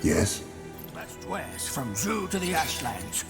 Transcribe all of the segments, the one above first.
Yes? That's west from Zoo to the Ashlands.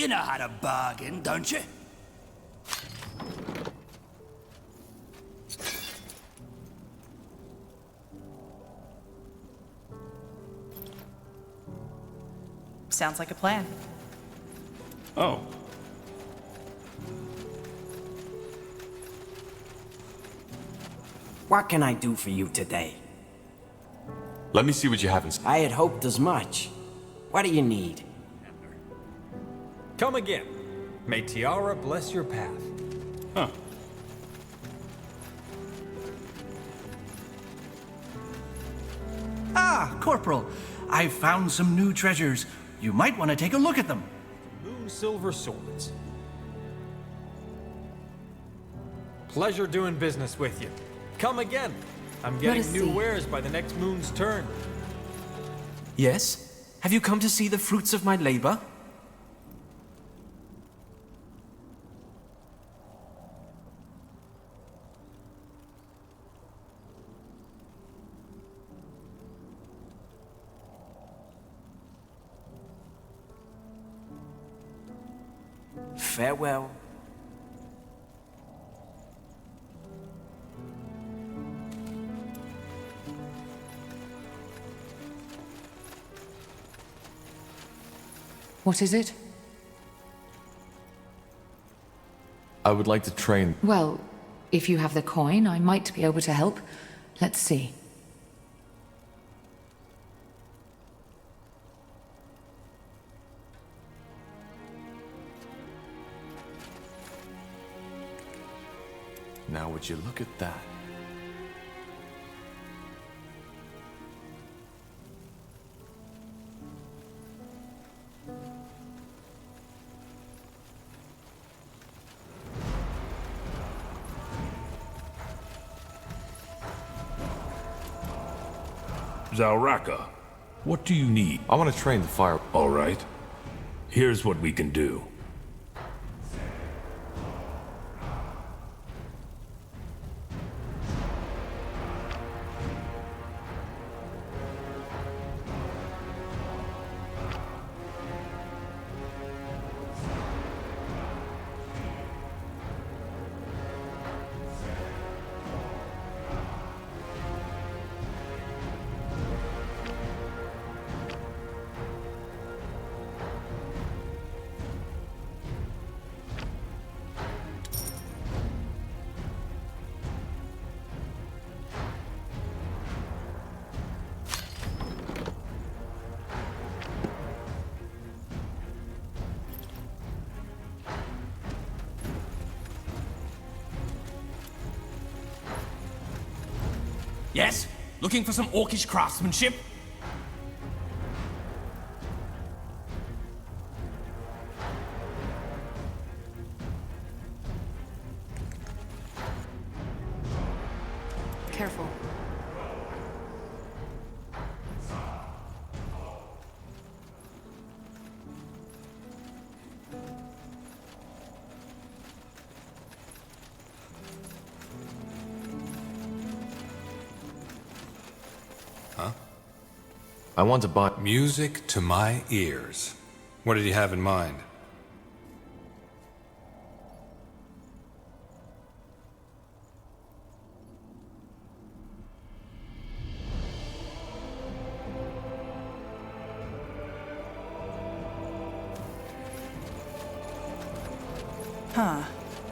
You know how to bargain, don't you? Sounds like a plan. Oh. What can I do for you today? Let me see what you have in store. I had hoped as much. What do you need? Come again. May Tiara bless your path. Huh. Ah, Corporal. I've found some new treasures. You might want to take a look at them. Moon silver swords. Pleasure doing business with you. Come again. I'm getting new wares by the next moon's turn. Yes? Have you come to see the fruits of my labor? Farewell. What is it? I would like to train. Well, if you have the coin, I might be able to help. Let's see. Now would you look at that? Zauraka, what do you need? I want to train the fire. All right. Here's what we can do. Yes? Looking for some orcish craftsmanship? Careful. I want to buy. Music to my ears. What did you have in mind?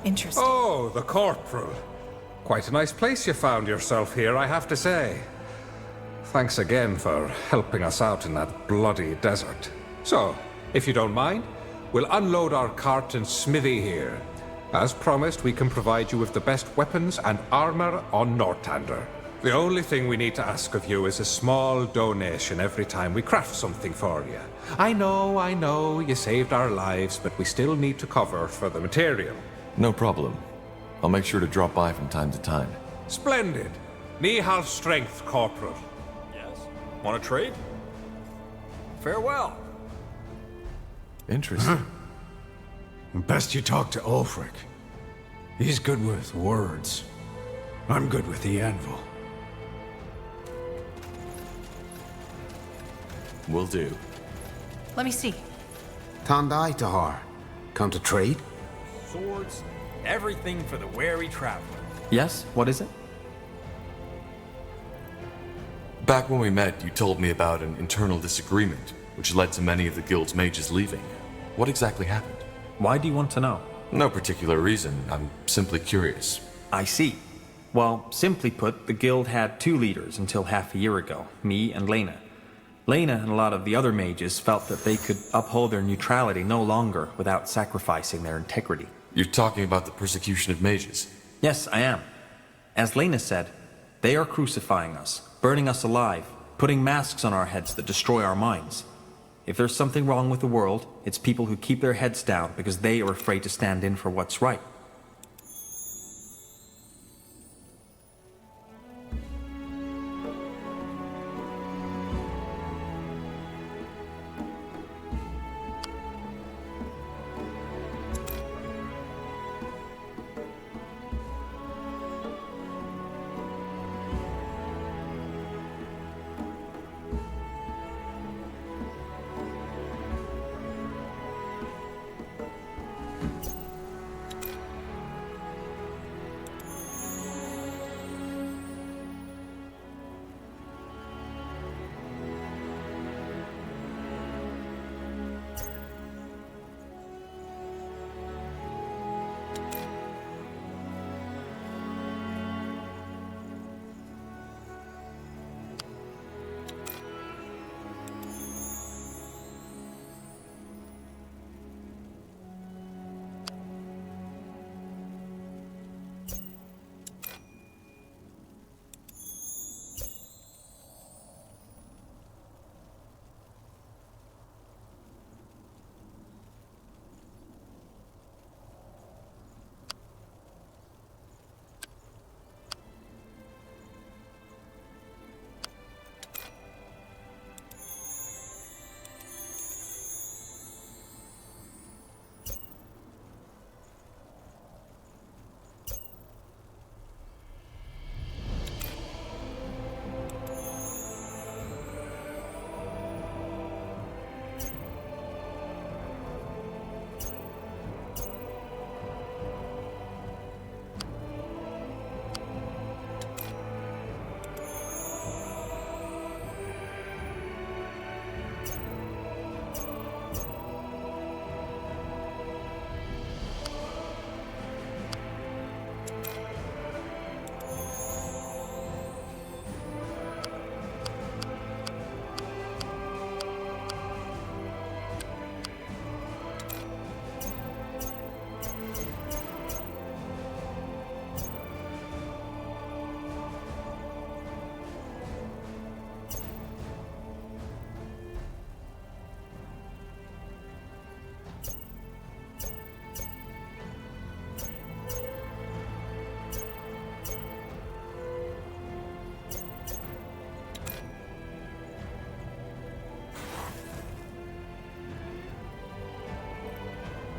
Interesting. Oh, the corporal. Quite a nice place you found yourself here, I have to say. Thanks again for helping us out in that bloody desert. So, if you don't mind, we'll unload our cart and smithy here. As promised, we can provide you with the best weapons and armor on Northander. The only thing we need to ask of you is a small donation every time we craft something for you. I know, you saved our lives, but we still need to cover for the material. No problem. I'll make sure to drop by from time to time. Splendid. Me have strength, Corporal. Yes? Want to trade? Farewell. Interesting. Best you talk to Ulfric. He's good with words. I'm good with the anvil. Will do. Let me see. Tandai Tahar. Come to trade? Swords, everything for the wary traveler. Yes, what is it? Back when we met, you told me about an internal disagreement, which led to many of the guild's mages leaving. What exactly happened? Why do you want to know? No particular reason. I'm simply curious. I see. Well, simply put, the guild had two leaders until half a year ago, me and Lena. Lena and a lot of the other mages felt that they could uphold their neutrality no longer without sacrificing their integrity. You're talking about the persecution of mages? Yes, I am. As Lena said, they are crucifying us, burning us alive, putting masks on our heads that destroy our minds. If there's something wrong with the world, it's people who keep their heads down because they are afraid to stand in for what's right.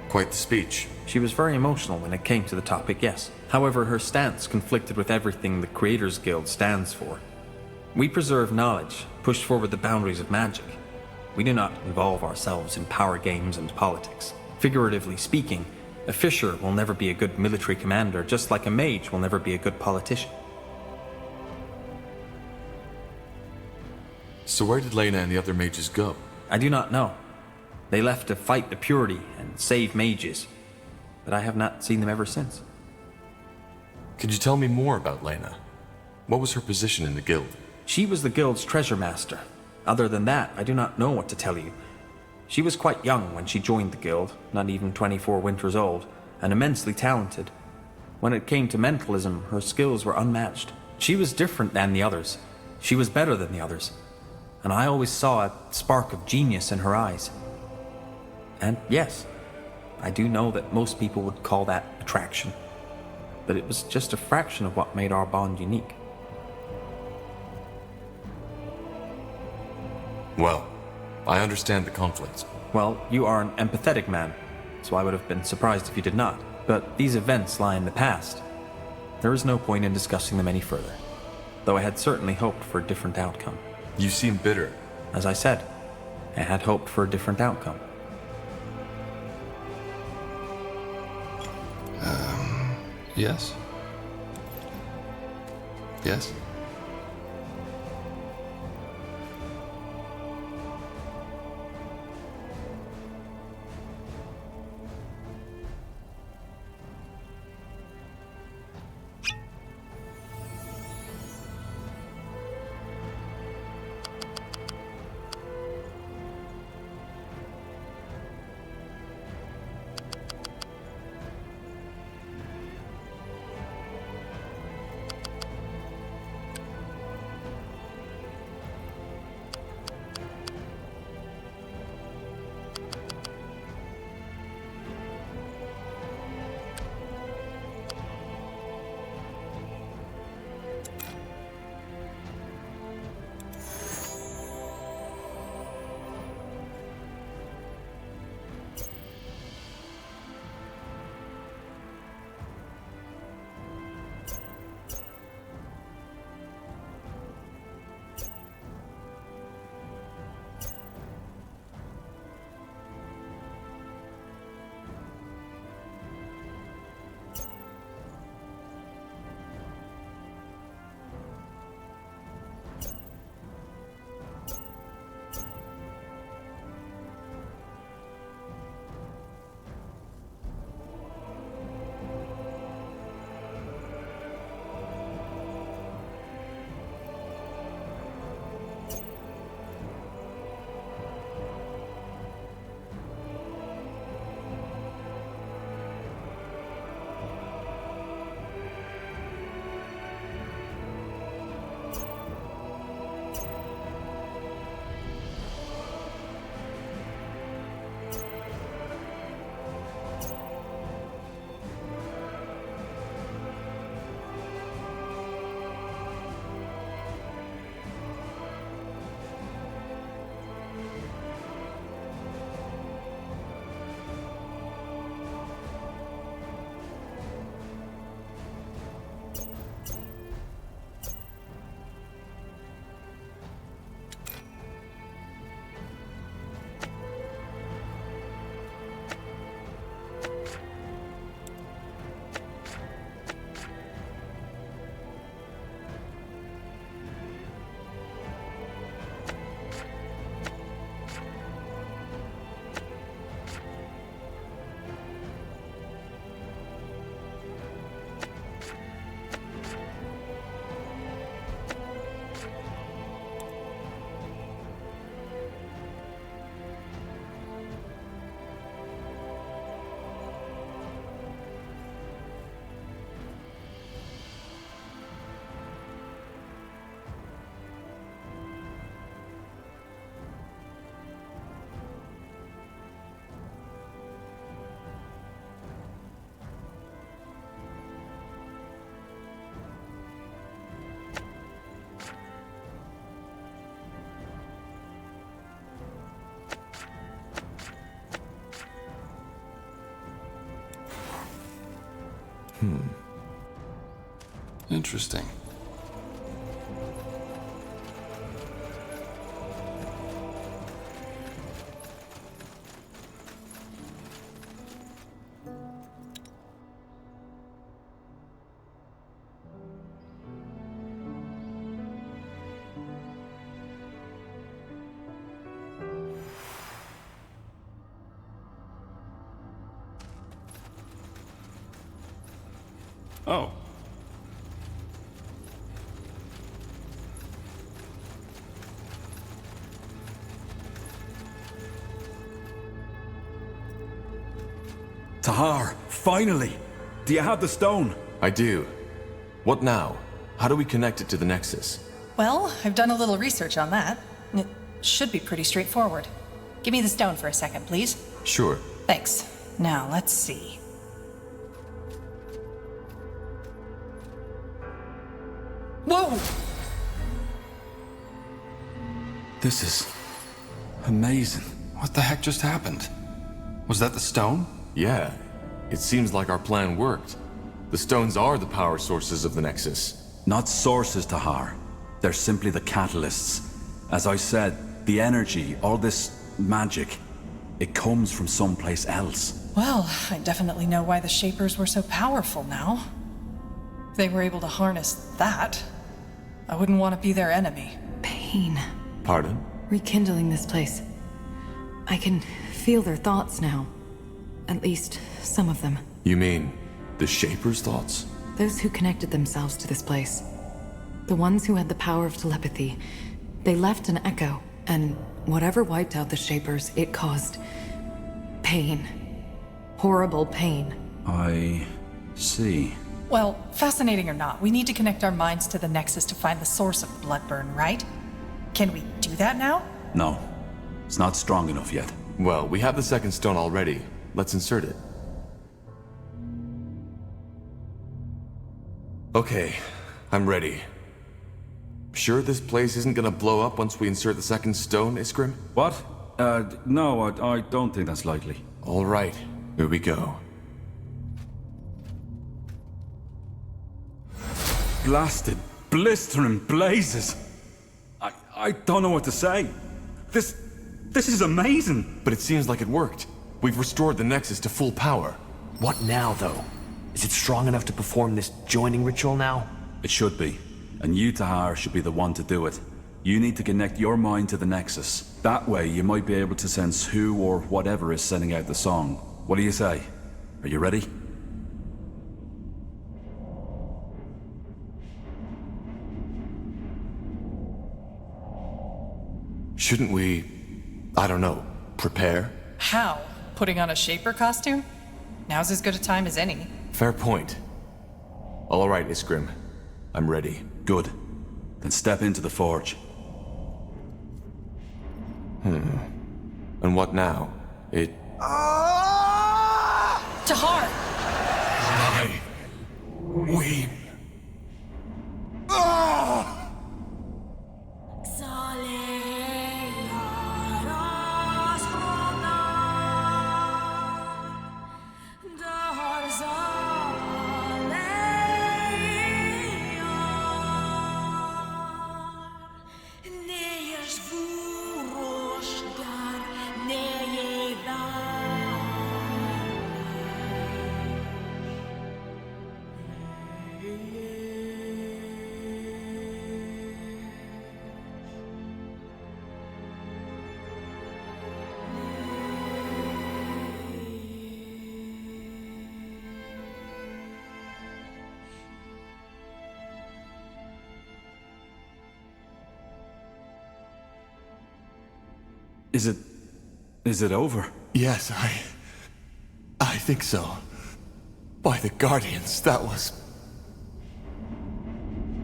Quite the speech. She was very emotional when it came to the topic, yes. However, her stance conflicted with everything the Creators Guild stands for. We preserve knowledge, push forward the boundaries of magic. We do not involve ourselves in power games and politics. Figuratively speaking, a fisher will never be a good military commander, just like a mage will never be a good politician. So where did Lena and the other mages go? I do not know. They left to fight the purity and save mages. but I have not seen them ever since. Could you tell me more about Lena? What was her position in the guild? She was the guild's treasure master. Other than that, I do not know what to tell you. She was quite young when she joined the guild, not even 24 winters old, and immensely talented. When it came to mentalism, her skills were unmatched. She was different than the others. She was better than the others. And I always saw a spark of genius in her eyes. And yes, I do know that most people would call that attraction. But it was just a fraction of what made our bond unique. Well, I understand the conflict. Well, you are an empathetic man, so I would have been surprised if you did not. But these events lie in the past. There is no point in discussing them any further, though I had certainly hoped for a different outcome. You seem bitter. As I said, I had hoped for a different outcome. Yes? Yes? Interesting. Tahar, finally! Do you have the stone? I do. What now? How do we connect it to the Nexus? Well, I've done a little research on that. It should be pretty straightforward. Give me the stone for a second, please. Sure. Thanks. Now, let's see. Whoa! This is amazing. What the heck just happened? Was that the stone? Yeah. It seems like our plan worked. The stones are the power sources of the Nexus. Not sources, Tahar. They're simply the catalysts. As I said, the energy, all this magic, it comes from someplace else. Well, I definitely know why the Shapers were so powerful now. If they were able to harness that, I wouldn't want to be their enemy. Pain. Pardon? Rekindling this place. I can feel their thoughts now. At least, some of them. You mean the Shaper's thoughts? Those who connected themselves to this place. The ones who had the power of telepathy. They left an echo, and whatever wiped out the Shapers, it caused pain. Horrible pain. I see. Well, fascinating or not, we need to connect our minds to the Nexus to find the source of Bloodburn, right? Can we do that now? No. It's not strong enough yet. Well, we have the second stone already. Let's insert it. Okay, I'm ready. Sure this place isn't gonna blow up once we insert the second stone, Iskrim? What? No, I don't think that's likely. All right, here we go. Blasted, blistering blazes. I don't know what to say. This is amazing. But it seems like it worked. We've restored the Nexus to full power. What now, though? Is it strong enough to perform this joining ritual now? It should be. And you, Tahar, should be the one to do it. You need to connect your mind to the Nexus. That way, you might be able to sense who or whatever is sending out the song. What do you say? Are you ready? Shouldn't we, I don't know, prepare? How? Putting on a Shaper costume? Now's as good a time as any. Fair point. All right, Iskrim. I'm ready. Good. Then step into the forge. And what now? Tahar! We... Is it over? Yes, I think so. By the Guardians, that was...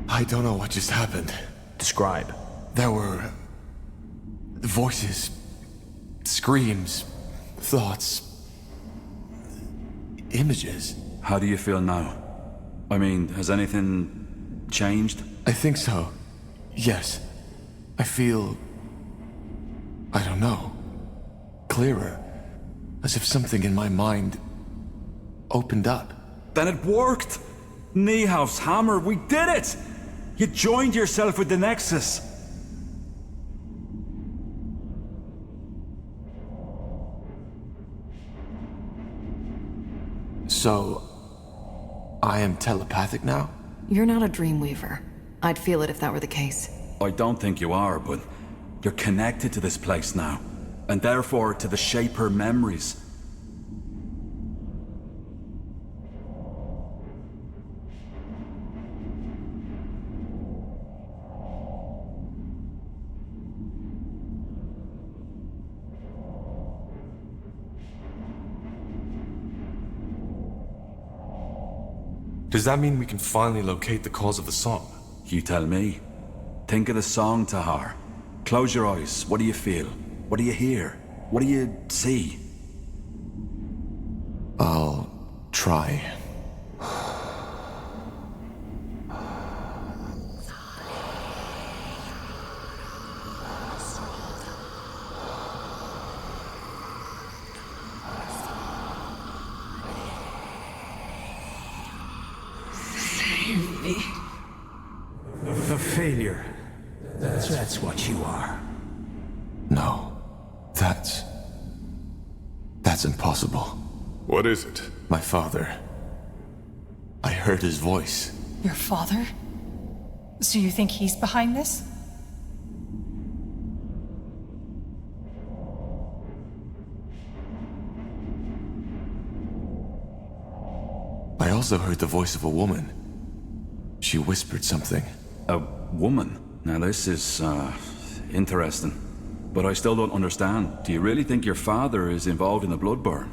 I don't know what just happened. Describe. There were... voices, screams, thoughts, images. How do you feel now? I mean, has anything changed? I think so. Yes. I feel... I don't know. Clearer. As if something in my mind opened up. Then it worked! Niehauf's hammer, we did it! You joined yourself with the Nexus. So... I am telepathic now? You're not a Dreamweaver. I'd feel it if that were the case. I don't think you are, but you're connected to this place now. And therefore to the Shaper memories. Does that mean we can finally locate the cause of the song? You tell me. Think of the song, Tahar. Close your eyes. What do you feel? What do you hear? What do you see? I'll try. A failure. That's what you are. No. That's impossible. What is it? My father. I heard his voice. Your father? So you think he's behind this? I also heard the voice of a woman. She whispered something. A woman? Now this is, interesting. But I still don't understand. Do you really think your father is involved in the blood burn?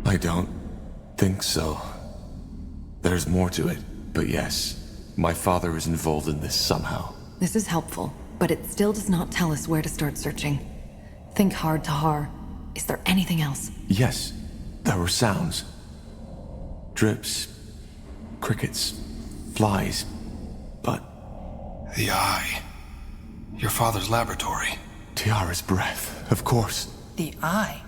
I don't think so. There's more to it, but yes, my father is involved in this somehow. This is helpful, but it still does not tell us where to start searching. Think hard, Tahar. Is there anything else? Yes, there were sounds. Drips, crickets, flies, but... The eye. Your father's laboratory. Tiara's breath, of course. The eye?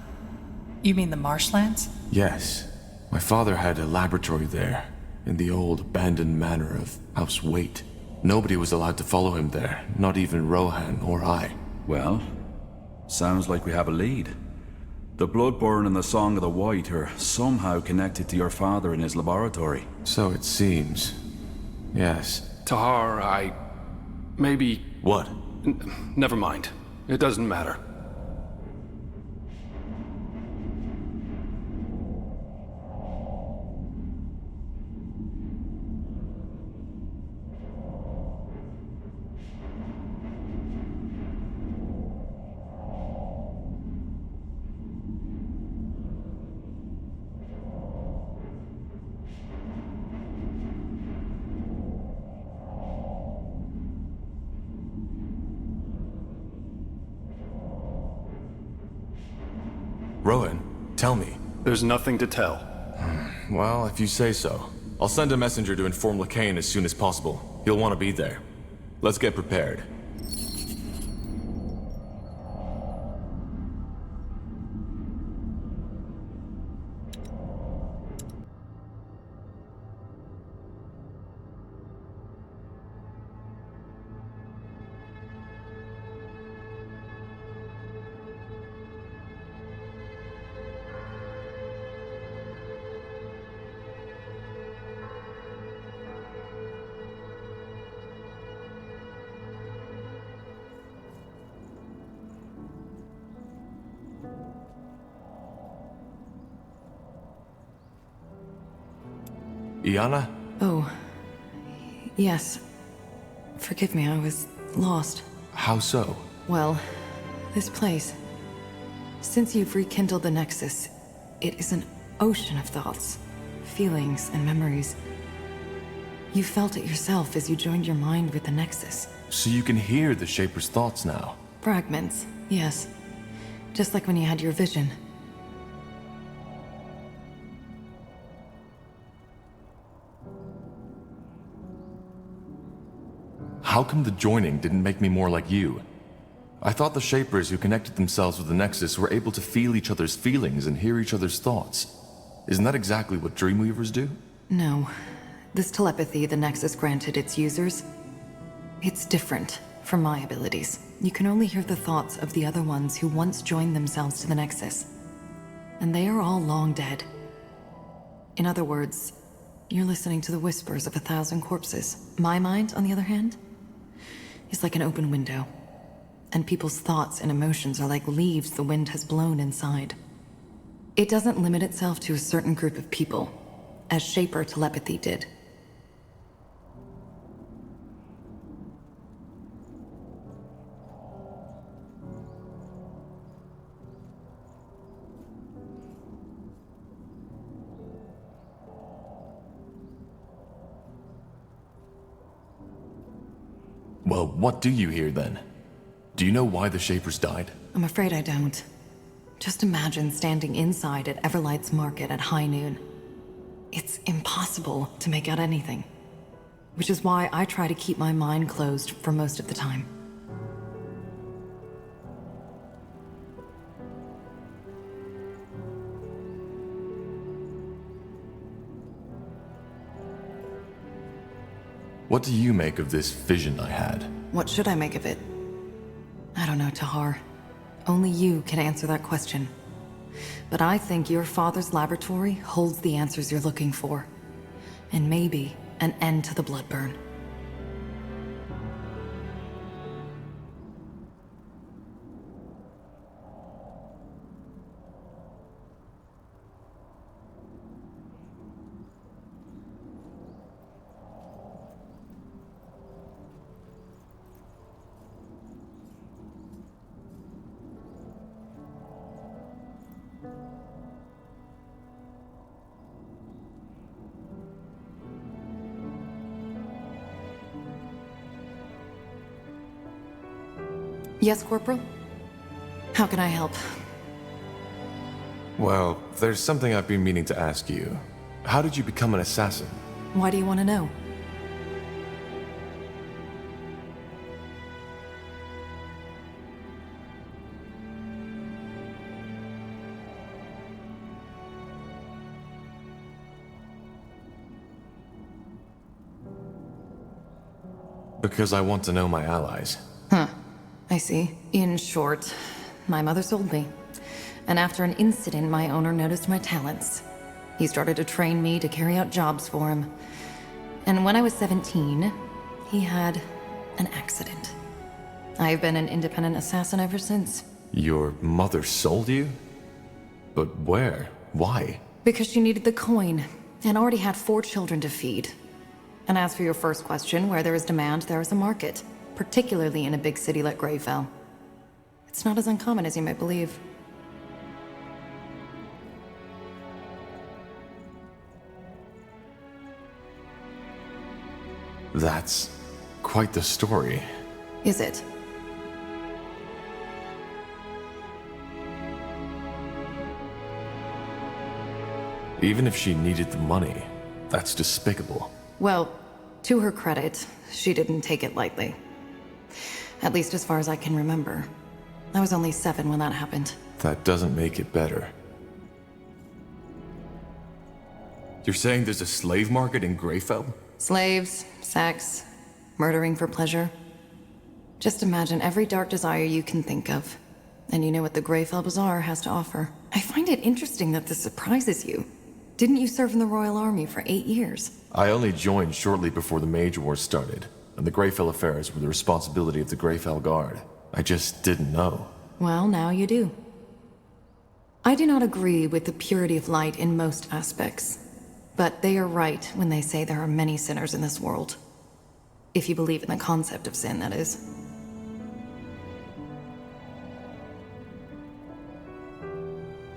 You mean the marshlands? Yes. My father had a laboratory there, in the old abandoned manor of House Waite. Nobody was allowed to follow him there, not even Rohan or I. Well, sounds like we have a lead. The Bloodborne and the Song of the White are somehow connected to your father in his laboratory. So it seems. Yes. Tahar, maybe... What? Never mind. It doesn't matter. Rohan, tell me. There's nothing to tell. Well, if you say so. I'll send a messenger to inform Lacane as soon as possible. He'll want to be there. Let's get prepared. Iana? Oh. Yes. Forgive me, I was lost. How so? Well, this place. Since you've rekindled the Nexus, it is an ocean of thoughts, feelings, and memories. You felt it yourself as you joined your mind with the Nexus. So you can hear the Shaper's thoughts now? Fragments, yes. Just like when you had your vision. How come the joining didn't make me more like you? I thought the Shapers who connected themselves with the Nexus were able to feel each other's feelings and hear each other's thoughts. Isn't that exactly what Dreamweavers do? No. This telepathy the Nexus granted its users, it's different from my abilities. You can only hear the thoughts of the other ones who once joined themselves to the Nexus. And they are all long dead. In other words, you're listening to the whispers of 1,000 corpses. My mind, on the other hand, is like an open window. And people's thoughts and emotions are like leaves the wind has blown inside. It doesn't limit itself to a certain group of people, as Shaper telepathy did. Well, what do you hear then? Do you know why the Shapers died? I'm afraid I don't. Just imagine standing inside at Everlight's market at high noon. It's impossible to make out anything. Which is why I try to keep my mind closed for most of the time. What do you make of this vision I had? What should I make of it? I don't know, Tahar. Only you can answer that question. But I think your father's laboratory holds the answers you're looking for. And maybe an end to the bloodburn. Yes, Corporal? How can I help? Well, there's something I've been meaning to ask you. How did you become an assassin? Why do you want to know? Because I want to know my allies. Huh. I see. In short, my mother sold me. And after an incident, my owner noticed my talents. He started to train me to carry out jobs for him. And when I was 17, he had an accident. I've been an independent assassin ever since. Your mother sold you? But where? Why? Because she needed the coin, and already had 4 children to feed. And as for your first question, where there is demand, there is a market. Particularly in a big city like Greyfell. It's not as uncommon as you might believe. That's quite the story. Is it? Even if she needed the money, that's despicable. Well, to her credit, she didn't take it lightly. At least as far as I can remember. I was only 7 when that happened. That doesn't make it better. You're saying there's a slave market in Greyfell? Slaves, sex, murdering for pleasure. Just imagine every dark desire you can think of. And you know what the Greyfell Bazaar has to offer. I find it interesting that this surprises you. Didn't you serve in the Royal Army for 8 years? I only joined shortly before the Mage Wars started. And the Greyfell affairs were the responsibility of the Greyfell Guard. I just didn't know. Well, now you do. I do not agree with the purity of light in most aspects. But they are right when they say there are many sinners in this world. If you believe in the concept of sin, that is.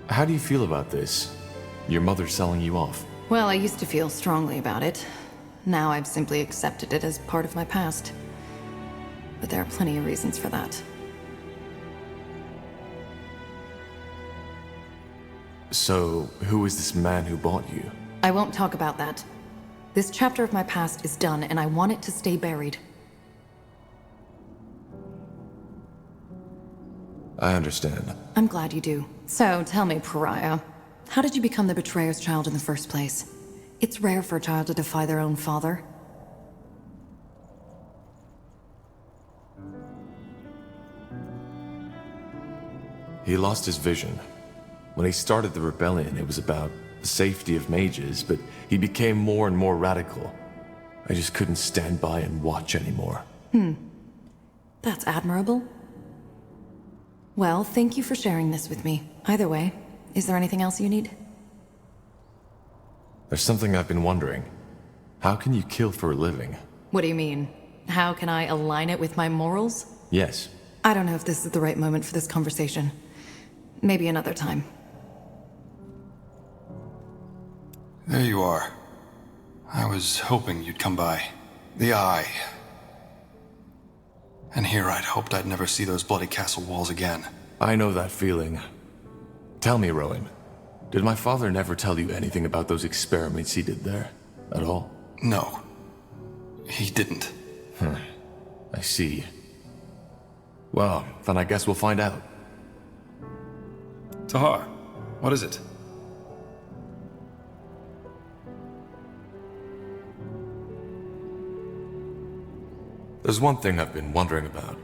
How do you feel about this? Your mother selling you off? Well, I used to feel strongly about it. Now I've simply accepted it as part of my past. But there are plenty of reasons for that. So, who is this man who bought you? I won't talk about that. This chapter of my past is done, and I want it to stay buried. I understand. I'm glad you do. So, tell me, Pariah, how did you become the betrayer's child in the first place? It's rare for a child to defy their own father. He lost his vision. When he started the rebellion, it was about the safety of mages, but he became more and more radical. I just couldn't stand by and watch anymore. That's admirable. Well, thank you for sharing this with me. Either way, is there anything else you need? There's something I've been wondering. How can you kill for a living? What do you mean? How can I align it with my morals? Yes. I don't know if this is the right moment for this conversation. Maybe another time. There you are. I was hoping you'd come by. The Eye. And here I'd hoped I'd never see those bloody castle walls again. I know that feeling. Tell me, Rowan, did my father never tell you anything about those experiments he did there? At all? No. He didn't. I see. Well, then I guess we'll find out. Tahar, what is it? There's one thing I've been wondering about.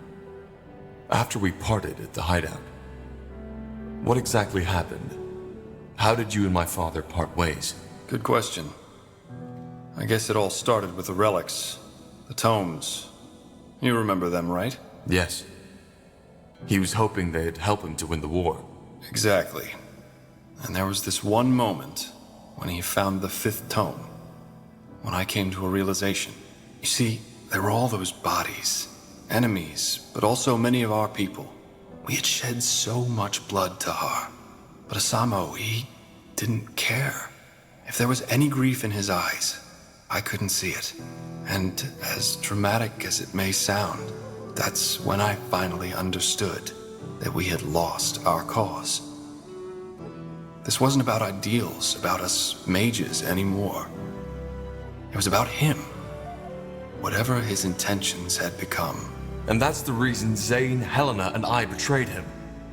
After we parted at the hideout, what exactly happened? How did you and my father part ways? Good question. I guess it all started with the relics, the tomes. You remember them, right? Yes. He was hoping they'd help him to win the war. Exactly. And there was this one moment when he found the 5th tome, when I came to a realization. You see, there were all those bodies, enemies, but also many of our people. We had shed so much blood, Tahar. But Asamo, he didn't care. If there was any grief in his eyes, I couldn't see it. And as dramatic as it may sound, that's when I finally understood that we had lost our cause. This wasn't about ideals, about us mages anymore. It was about him. Whatever his intentions had become. And that's the reason Zane, Helena, and I betrayed him.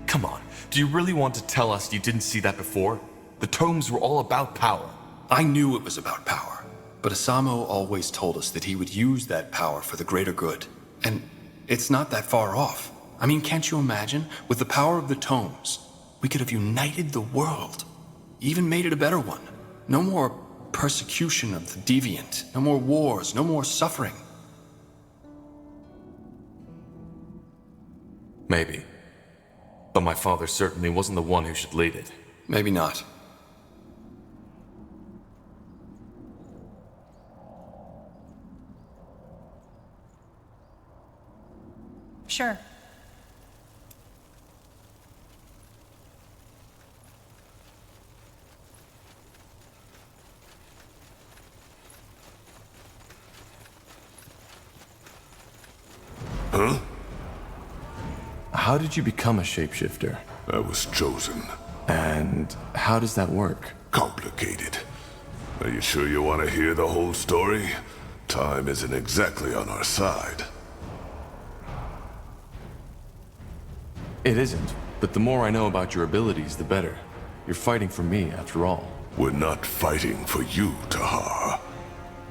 Come on, do you really want to tell us you didn't see that before? The tomes were all about power. I knew it was about power. But Asamo always told us that he would use that power for the greater good. And it's not that far off. I mean, can't you imagine? With the power of the tomes, we could have united the world. Even made it a better one. No more persecution of the deviant. No more wars. No more suffering. Maybe. But my father certainly wasn't the one who should lead it. Maybe not. Sure. Huh? How did you become a shapeshifter? I was chosen. And how does that work? Complicated. Are you sure you want to hear the whole story? Time isn't exactly on our side. It isn't, but the more I know about your abilities, the better. You're fighting for me, after all. We're not fighting for you, Tahar.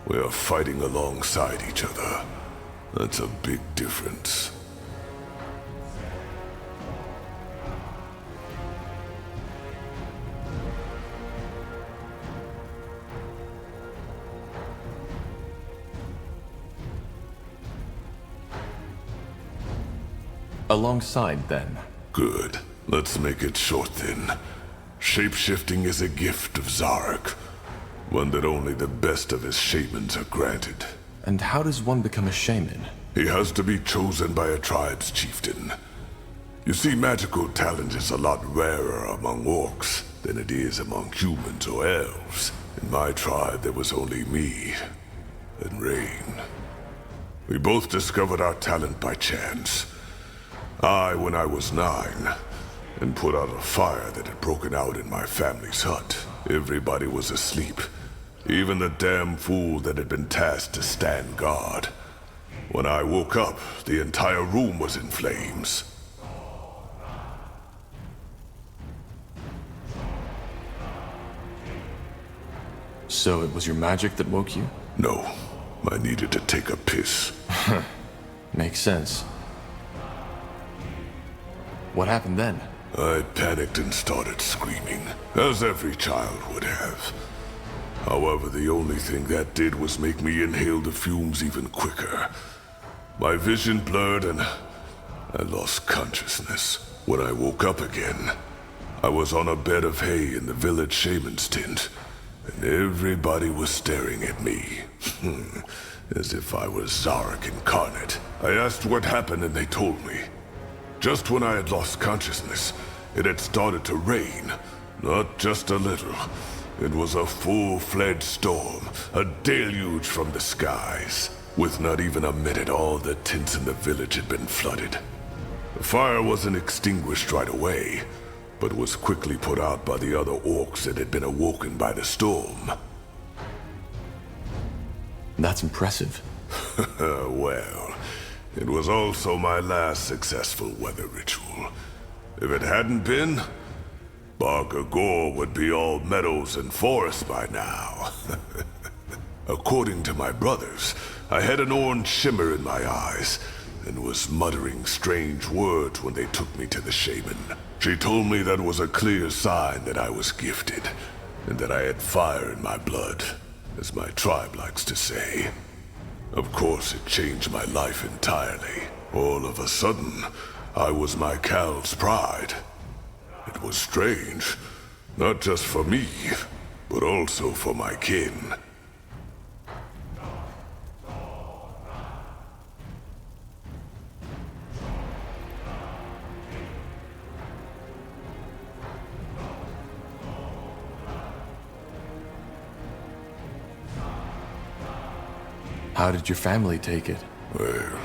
We are fighting alongside each other. That's a big difference. Alongside, then. Good. Let's make it short, then. Shapeshifting is a gift of Zarek. One that only the best of his shamans are granted. And how does one become a shaman? He has to be chosen by a tribe's chieftain. You see, magical talent is a lot rarer among orcs than it is among humans or elves. In my tribe, there was only me and Rain. We both discovered our talent by chance. I, when I was 9, and put out a fire that had broken out in my family's hut. Everybody was asleep. Even the damn fool that had been tasked to stand guard. When I woke up, the entire room was in flames. So it was your magic that woke you? No. I needed to take a piss. Makes sense. What happened then? I panicked and started screaming, as every child would have. However, the only thing that did was make me inhale the fumes even quicker. My vision blurred and I lost consciousness. When I woke up again, I was on a bed of hay in the village shaman's tent, and everybody was staring at me, as if I was Zarek incarnate. I asked what happened and they told me. Just when I had lost consciousness, it had started to rain. Not just a little. It was a full-fledged storm, a deluge from the skies. With not even a minute, all the tents in the village had been flooded. The fire wasn't extinguished right away, but was quickly put out by the other orcs that had been awoken by the storm. That's impressive. Well, it was also my last successful weather ritual. If it hadn't been, Barker Gore would be all meadows and forests by now. According to my brothers, I had an orange shimmer in my eyes, and was muttering strange words when they took me to the shaman. She told me that was a clear sign that I was gifted, and that I had fire in my blood, as my tribe likes to say. Of course, it changed my life entirely. All of a sudden, I was my Cal's pride. It was strange, not just for me, but also for my kin. How did your family take it? Well,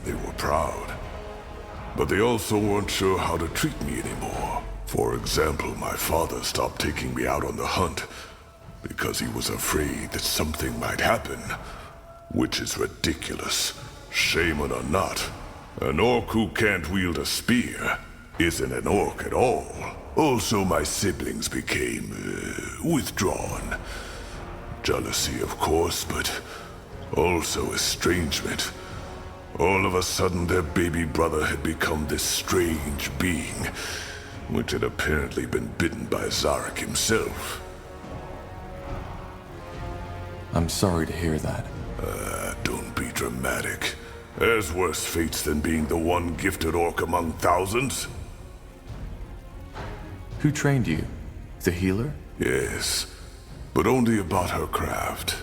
they were proud. But they also weren't sure how to treat me anymore. For example, my father stopped taking me out on the hunt because he was afraid that something might happen. Which is ridiculous. Shaman or not, an orc who can't wield a spear isn't an orc at all. Also, my siblings became withdrawn. Jealousy, of course, but also estrangement. All of a sudden, their baby brother had become this strange being, which had apparently been bitten by Zarek himself. I'm sorry to hear that. Don't be dramatic. There's worse fates than being the one gifted orc among thousands. Who trained you? The healer? Yes, but only about her craft.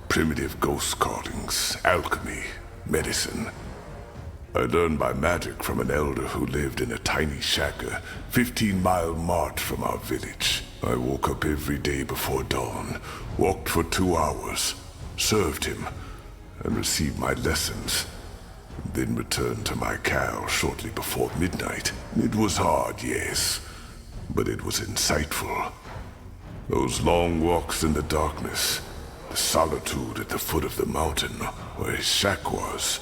Primitive ghost callings, alchemy, medicine. I learned my magic from an elder who lived in a tiny shack a 15-mile march from our village. I woke up every day before dawn, walked for 2 hours, served him, and received my lessons. Then returned to my Cal shortly before midnight. It was hard, yes, but it was insightful. Those long walks in the darkness, the solitude at the foot of the mountain where his shack was,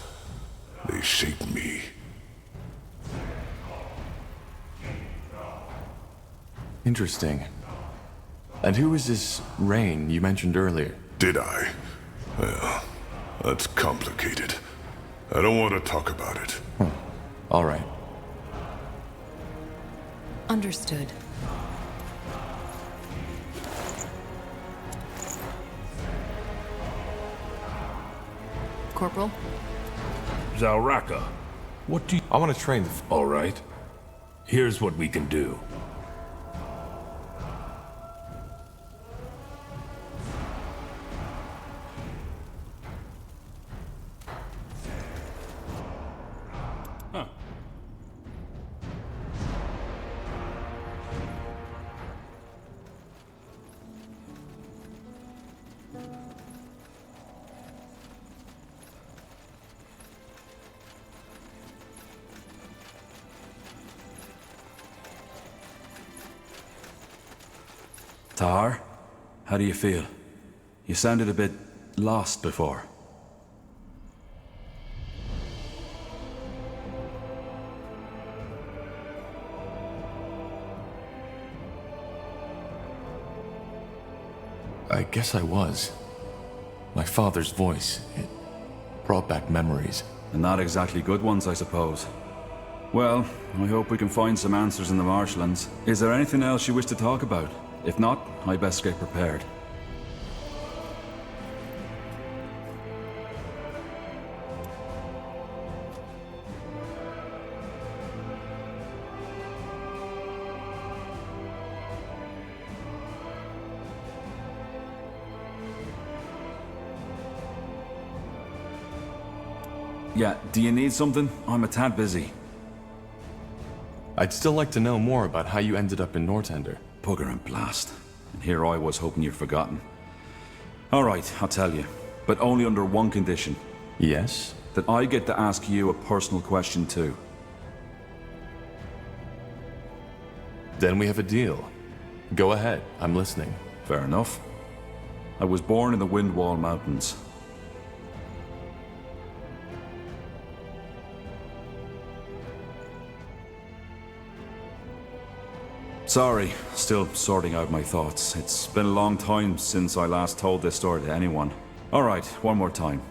they shaped me. Interesting. And who is this Rain you mentioned earlier? Did I? Well, that's complicated. I don't want to talk about it. All right. Understood. Corporal? Zalraka, what do you... I want to train the... All right. Here's what we can do. Huh. Tahar, how do you feel? You sounded a bit lost before. I guess I was. My father's voice, it brought back memories. And not exactly good ones, I suppose. Well, I hope we can find some answers in the marshlands. Is there anything else you wish to talk about? If not, I best get prepared. Yeah, do you need something? I'm a tad busy. I'd still like to know more about how you ended up in Nortender. Bugger and blast. And here I was hoping you'd forgotten. All right, I'll tell you. But only under one condition. Yes? That I get to ask you a personal question too. Then we have a deal. Go ahead, I'm listening. Fair enough. I was born in the Windwall Mountains. Sorry, still sorting out my thoughts. It's been a long time since I last told this story to anyone. Alright, one more time.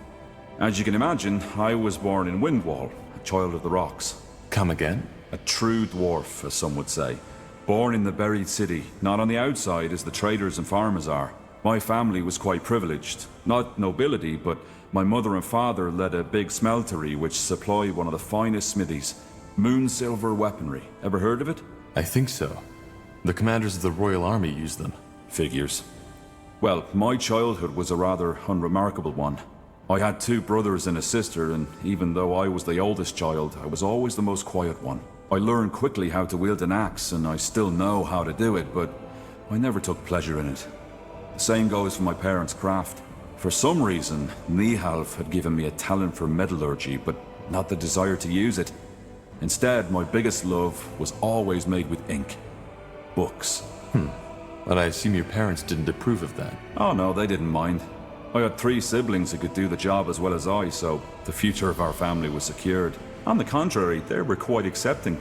As you can imagine, I was born in Windwall, a child of the rocks. Come again? A true dwarf, as some would say. Born in the buried city, not on the outside as the traders and farmers are. My family was quite privileged. Not nobility, but my mother and father led a big smeltery which supplied one of the finest smithies. Moon silver weaponry. Ever heard of it? I think so. The commanders of the Royal Army used them. Figures. Well, my childhood was a rather unremarkable one. I had 2 brothers and a sister, and even though I was the oldest child, I was always the most quiet one. I learned quickly how to wield an axe, and I still know how to do it, but I never took pleasure in it. The same goes for my parents' craft. For some reason, Nihalf had given me a talent for metallurgy, but not the desire to use it. Instead, my biggest love was always made with ink. Books. But I assume your parents didn't approve of that. Oh no, they didn't mind. I had 3 siblings who could do the job as well as I, so the future of our family was secured. On the contrary, they were quite accepting,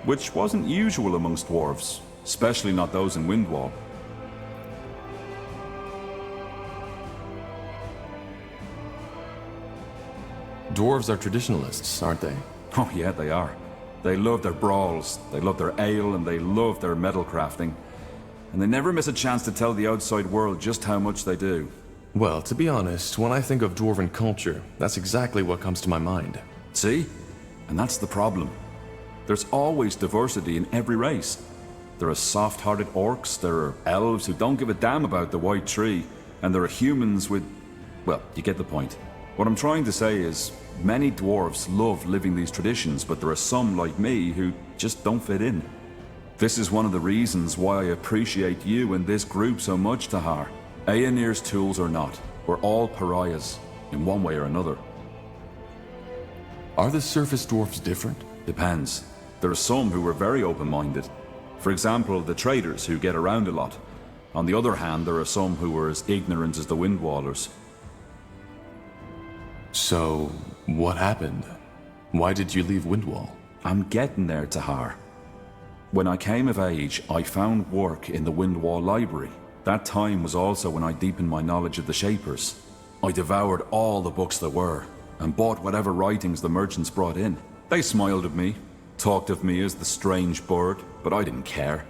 which wasn't usual amongst dwarves, especially not those in Windwall. Dwarves are traditionalists, aren't they? Oh yeah, they are. They love their brawls, they love their ale, and they love their metal crafting. And they never miss a chance to tell the outside world just how much they do. Well, to be honest, when I think of dwarven culture, that's exactly what comes to my mind. See? And that's the problem. There's always diversity in every race. There are soft-hearted orcs, there are elves who don't give a damn about the white tree, and there are humans with... well, you get the point. What I'm trying to say is, many dwarves love living these traditions, but there are some like me who just don't fit in. This is one of the reasons why I appreciate you and this group so much, Tahar. Aenir's tools or not, we're all pariahs, in one way or another. Are the surface dwarfs different? Depends. There are some who are very open-minded. For example, the traders who get around a lot. On the other hand, there are some who are as ignorant as the Windwallers. So, what happened? Why did you leave Windwall? I'm getting there, Tahar. When I came of age, I found work in the Windwall Library. That time was also when I deepened my knowledge of the Shapers. I devoured all the books there were, and bought whatever writings the merchants brought in. They smiled at me, talked of me as the strange bird, but I didn't care.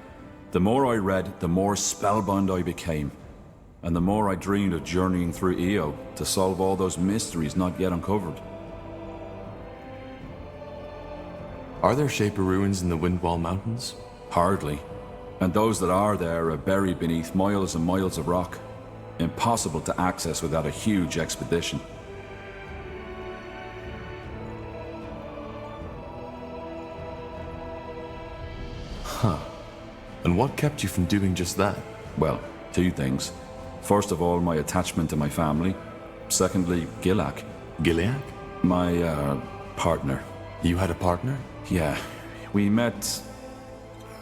The more I read, the more spellbound I became. And the more I dreamed of journeying through Io to solve all those mysteries not yet uncovered. Are there Shaper ruins in the Windwall Mountains? Hardly. And those that are there are buried beneath miles and miles of rock. Impossible to access without a huge expedition. Huh. And what kept you from doing just that? Well, 2 things. First of all, my attachment to my family. Secondly, Gilak. Gilak? My, partner. You had a partner? Yeah. We met...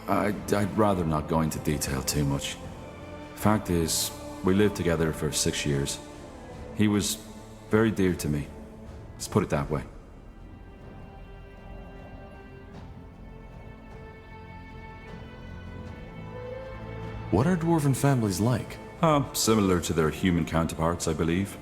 I'd rather not go into detail too much. Fact is, we lived together for 6 years. He was very dear to me. Let's put it that way. What are dwarven families like? Similar to their human counterparts, I believe.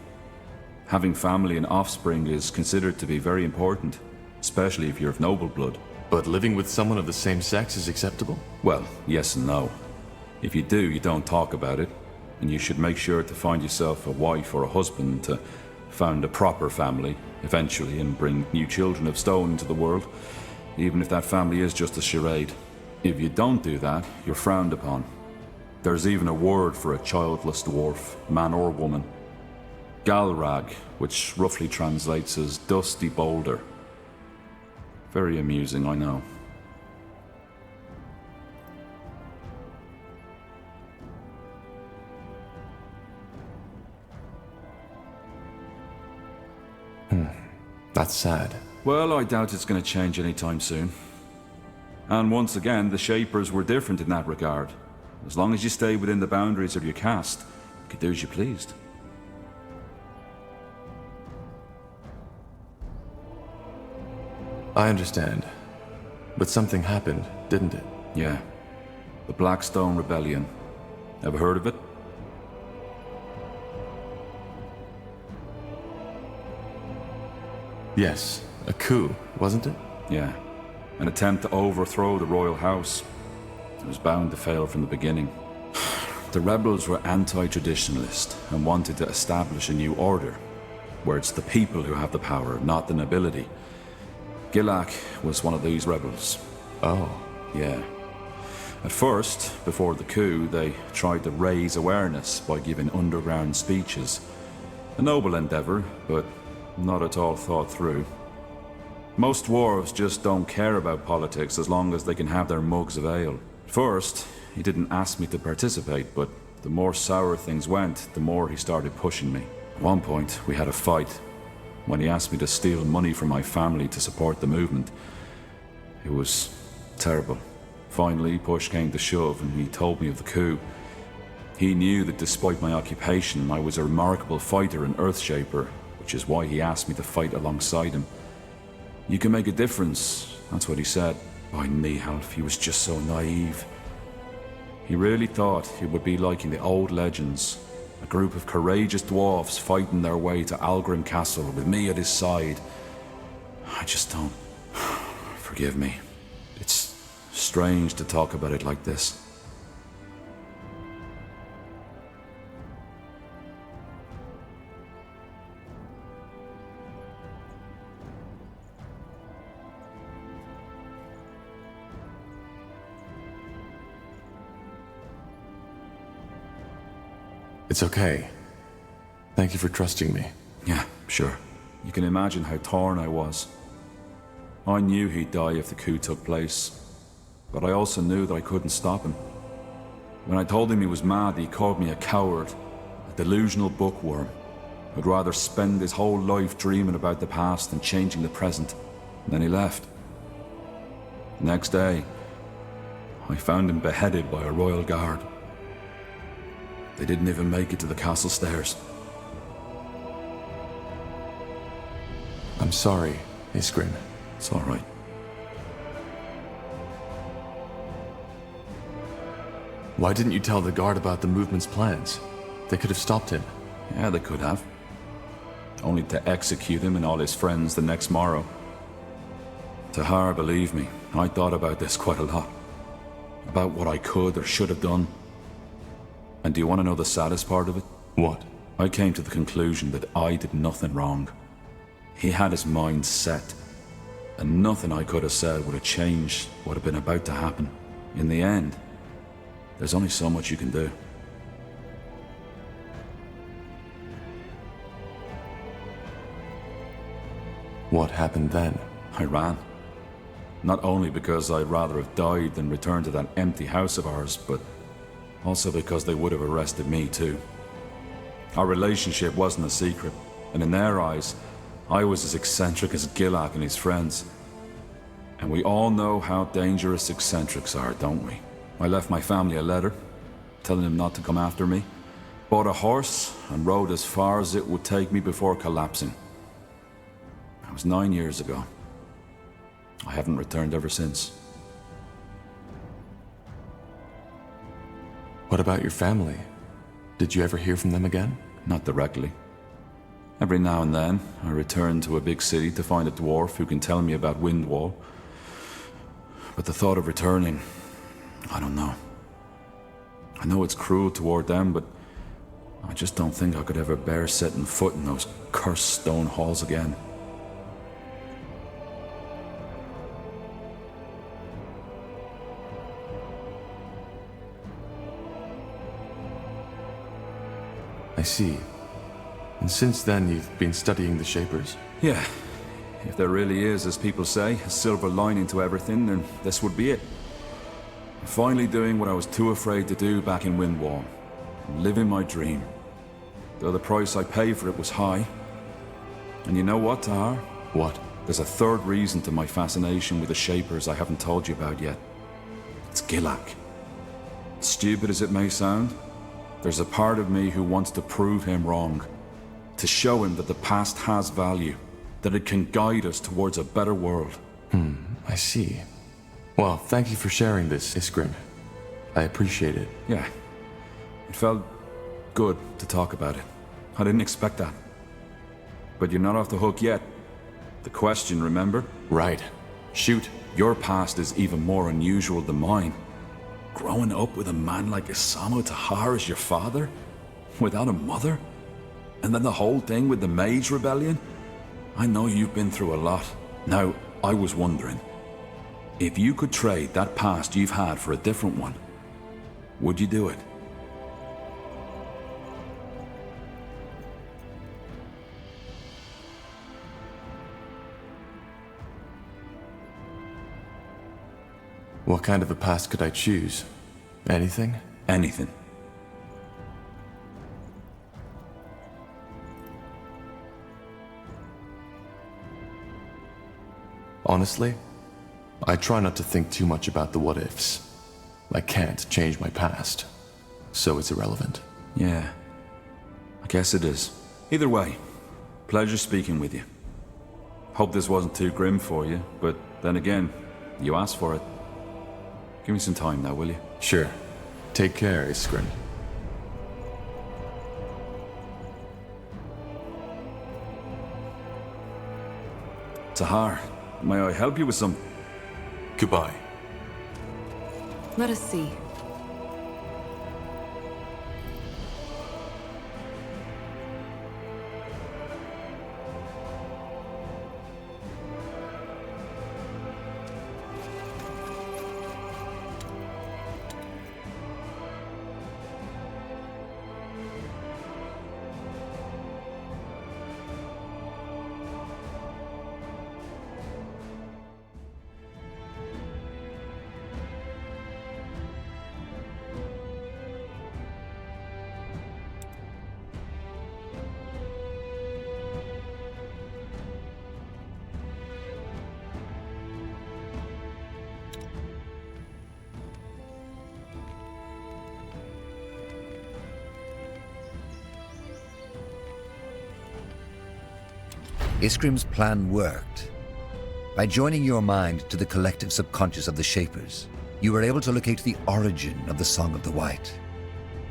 Having family and offspring is considered to be very important, especially if you're of noble blood. But living with someone of the same sex is acceptable? Well, yes and no. If you do, you don't talk about it, and you should make sure to find yourself a wife or a husband to found a proper family, eventually, and bring new children of stone into the world, even if that family is just a charade. If you don't do that, you're frowned upon. There's even a word for a childless dwarf, man or woman. Galrag, which roughly translates as dusty boulder. Very amusing, I know. That's sad. Well, I doubt it's going to change anytime soon. And once again, the Shapers were different in that regard. As long as you stay within the boundaries of your caste, you could do as you pleased. I understand. But something happened, didn't it? Yeah. The Blackstone Rebellion. Ever heard of it? Yes. A coup, wasn't it? Yeah. An attempt to overthrow the royal house. It was bound to fail from the beginning. The rebels were anti-traditionalist and wanted to establish a new order, where it's the people who have the power, not the nobility. Gilak was one of these rebels. Oh. Yeah. At first, before the coup, they tried to raise awareness by giving underground speeches. A noble endeavor, but not at all thought through. Most dwarves just don't care about politics as long as they can have their mugs of ale. First, he didn't ask me to participate, but the more sour things went, the more he started pushing me. At one point, we had a fight, when he asked me to steal money from my family to support the movement. It was terrible. Finally, push came to shove, and he told me of the coup. He knew that despite my occupation, I was a remarkable fighter and Earthshaper, which is why he asked me to fight alongside him. You can make a difference, that's what he said. By Nihalf, he was just so naive. He really thought it would be like in the old legends, a group of courageous dwarfs fighting their way to Algrim Castle with me at his side. I just don't... Forgive me. It's strange to talk about it like this. It's okay. Thank you for trusting me. Yeah, sure. You can imagine how torn I was. I knew he'd die if the coup took place, but I also knew that I couldn't stop him. When I told him he was mad, he called me a coward, a delusional bookworm, who'd rather spend his whole life dreaming about the past than changing the present. And then he left. The next day, I found him beheaded by a royal guard. They didn't even make it to the castle stairs. I'm sorry, Iskrin. It's all right. Why didn't you tell the guard about the movement's plans? They could have stopped him. Yeah, they could have. Only to execute him and all his friends the next morrow. Tahar, believe me, I thought about this quite a lot. About what I could or should have done. And do you want to know the saddest part of it? What? I came to the conclusion that I did nothing wrong. He had his mind set, and nothing I could have said would have changed what had been about to happen. In the end, there's only so much you can do. What happened then? I ran. Not only because I'd rather have died than returned to that empty house of ours, but also because they would have arrested me too. Our relationship wasn't a secret, and in their eyes, I was as eccentric as Gilak and his friends. And we all know how dangerous eccentrics are, don't we? I left my family a letter, telling them not to come after me, bought a horse, and rode as far as it would take me before collapsing. That was 9 years ago. I haven't returned ever since. What about your family? Did you ever hear from them again? Not directly. Every now and then, I return to a big city to find a dwarf who can tell me about Windwall. But the thought of returning, I don't know. I know it's cruel toward them, but I just don't think I could ever bear setting foot in those cursed stone halls again. I see. And since then, you've been studying the Shapers? Yeah. If there really is, as people say, a silver lining to everything, then this would be it. I'm finally doing what I was too afraid to do back in Windwall. I'm living my dream. Though the price I paid for it was high. And you know what, Tahar? What? There's a third reason to my fascination with the Shapers I haven't told you about yet. It's Gilak. Stupid as it may sound, there's a part of me who wants to prove him wrong. To show him that the past has value, that it can guide us towards a better world. I see. Well, thank you for sharing this, Iskrim. I appreciate it. Yeah. It felt good to talk about it. I didn't expect that. But you're not off the hook yet. The question, remember? Right. Shoot. Your past is even more unusual than mine. Growing up with a man like Isamu Tahar as your father? Without a mother? And then the whole thing with the Mage Rebellion? I know you've been through a lot. Now, I was wondering, if you could trade that past you've had for a different one, would you do it? What kind of a past could I choose? Anything? Anything. Honestly, I try not to think too much about the what-ifs. I can't change my past, so it's irrelevant. Yeah, I guess it is. Either way, pleasure speaking with you. Hope this wasn't too grim for you, but then again, you asked for it. Give me some time now, will you? Sure. Take care, Iskrim. Tahar, may I help you with some... Goodbye. Let us see. Iskrim's plan worked. By joining your mind to the collective subconscious of the Shapers, you were able to locate the origin of the Song of the White.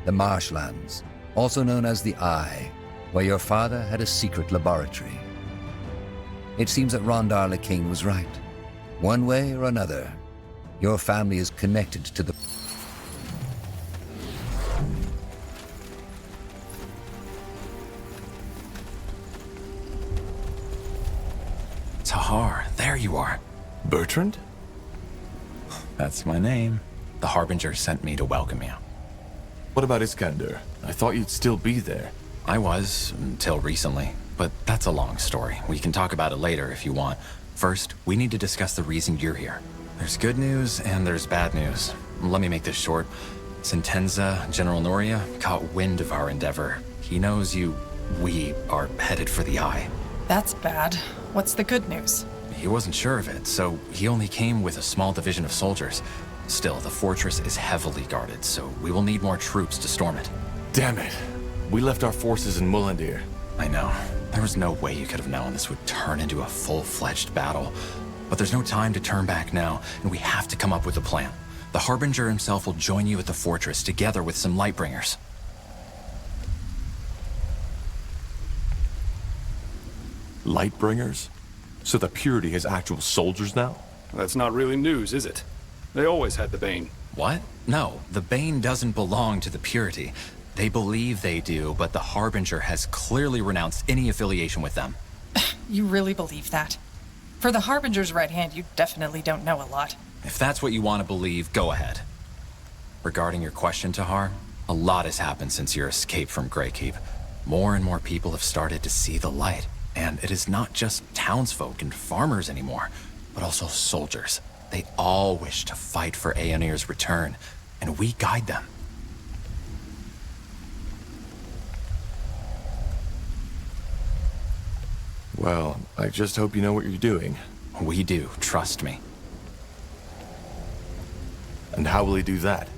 The marshlands, also known as the Eye, where your father had a secret laboratory. It seems that Rondar the King was right. One way or another, your family is connected to the... Tahar, there you are. Bertrand? That's my name. The Harbinger sent me to welcome you. What about Iskander? I thought you'd still be there. I was, until recently. But that's a long story. We can talk about it later if you want. First, we need to discuss the reason you're here. There's good news and there's bad news. Let me make this short. Sentenza, General Noria, caught wind of our endeavor. He knows we are headed for the Eye. That's bad. What's the good news? He wasn't sure of it, so he only came with a small division of soldiers. Still, the fortress is heavily guarded, so we will need more troops to storm it. Damn it. We left our forces in Mullandir. I know. There was no way you could have known this would turn into a full-fledged battle. But there's no time to turn back now, and we have to come up with a plan. The Harbinger himself will join you at the fortress, together with some Lightbringers. Lightbringers? So the Purity has actual soldiers now? That's not really news, is it? They always had the Bane. What? No, the Bane doesn't belong to the Purity. They believe they do, but the Harbinger has clearly renounced any affiliation with them. You really believe that? For the Harbinger's right hand, you definitely don't know a lot. If that's what you want to believe, go ahead. Regarding your question, Tahar, a lot has happened since your escape from Greykeep. More and more people have started to see the light. And it is not just townsfolk and farmers anymore, but also soldiers. They all wish to fight for Aeonir's return, and we guide them. Well, I just hope you know what you're doing. We do, trust me. And how will he do that?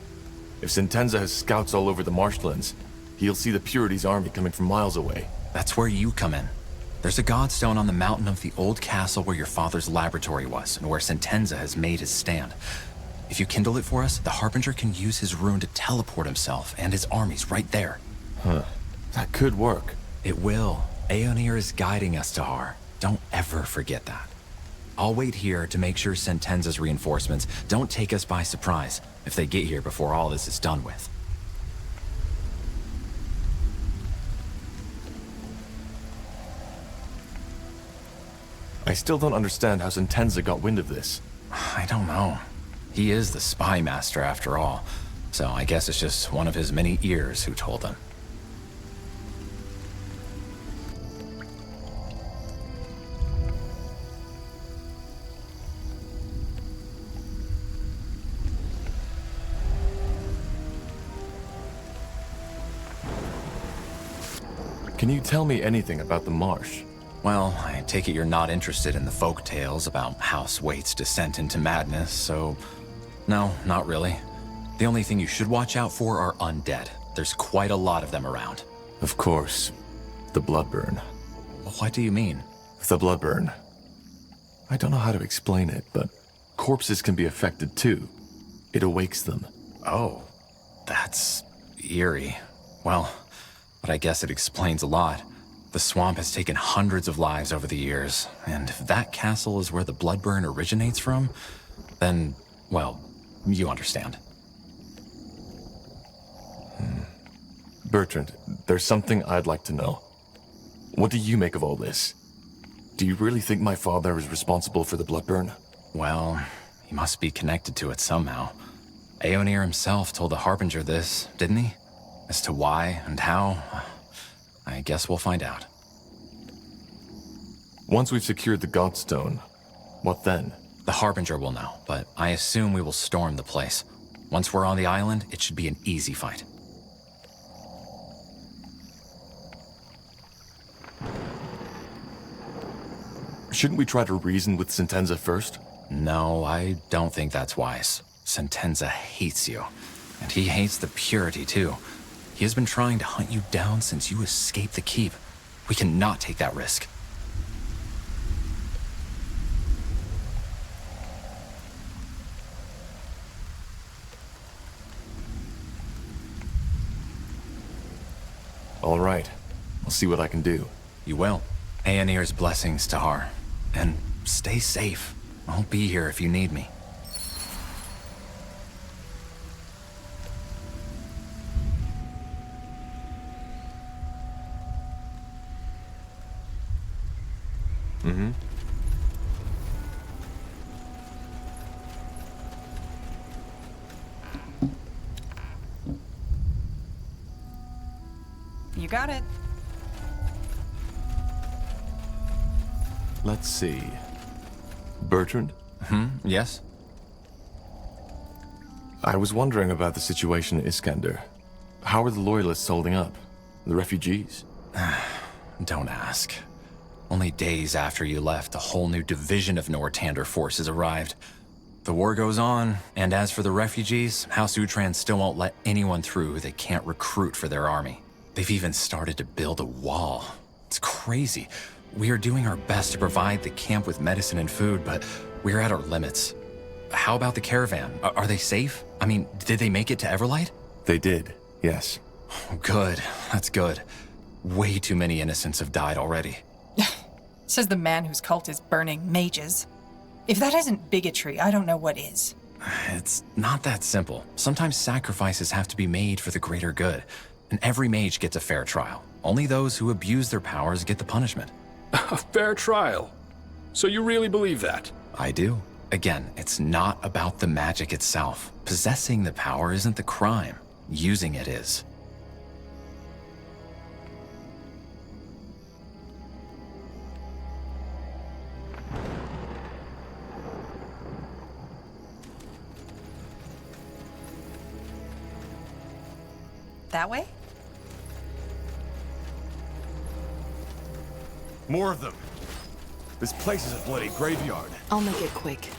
If Sentenza has scouts all over the marshlands, he'll see the Purity's army coming from miles away. That's where you come in. There's a godstone on the mountain of the old castle where your father's laboratory was, and where Sentenza has made his stand. If you kindle it for us, the Harbinger can use his rune to teleport himself and his armies right there. Huh. That could work. It will. Aeonir is guiding us, Tahar. Don't ever forget that. I'll wait here to make sure Sentenza's reinforcements don't take us by surprise if they get here before all this is done with. I still don't understand how Sentenza got wind of this. I don't know. He is the spy master after all, so I guess it's just one of his many ears who told him. Can you tell me anything about the marsh? Well, I take it you're not interested in the folk tales about House Waite's descent into madness, so... No, not really. The only thing you should watch out for are undead. There's quite a lot of them around. Of course. The bloodburn. What do you mean? The bloodburn. I don't know how to explain it, but corpses can be affected too. It awakes them. Oh, that's eerie. Well, but I guess it explains a lot. The swamp has taken hundreds of lives over the years, and if that castle is where the bloodburn originates from, then, well, you understand. Bertrand, there's something I'd like to know. What do you make of all this? Do you really think my father is responsible for the bloodburn? Well, he must be connected to it somehow. Aeonir himself told the Harbinger this, didn't he? As to why and how, I guess we'll find out. Once we've secured the Godstone, what then? The Harbinger will know, but I assume we will storm the place. Once we're on the island, it should be an easy fight. Shouldn't we try to reason with Sentenza first? No, I don't think that's wise. Sentenza hates you, and he hates the Purity too. He has been trying to hunt you down since you escaped the keep. We cannot take that risk. All right. I'll see what I can do. You will. Aeonir's blessings, Tahar. And stay safe. I'll be here if you need me. Mm-hmm. You got it. Let's see. Bertrand? Yes? I was wondering about the situation in Iskander. How are the Loyalists holding up? The refugees? Don't ask. Only days after you left, a whole new division of Nortander forces arrived. The war goes on, and as for the refugees, House Utran still won't let anyone through who they can't recruit for their army. They've even started to build a wall. It's crazy. We are doing our best to provide the camp with medicine and food, but we're at our limits. How about the caravan? Are they safe? I mean, did they make it to Everlight? They did, yes. Good. That's good. Way too many innocents have died already. Says the man whose cult is burning mages. If that isn't bigotry, I don't know what is. It's not that simple. Sometimes sacrifices have to be made for the greater good, and every mage gets a fair trial. Only those who abuse their powers get the punishment. A fair trial? So you really believe that? I do. Again, it's not about the magic itself. Possessing the power isn't the crime. Using it is. That way? More of them. This place is a bloody graveyard. I'll make it quick.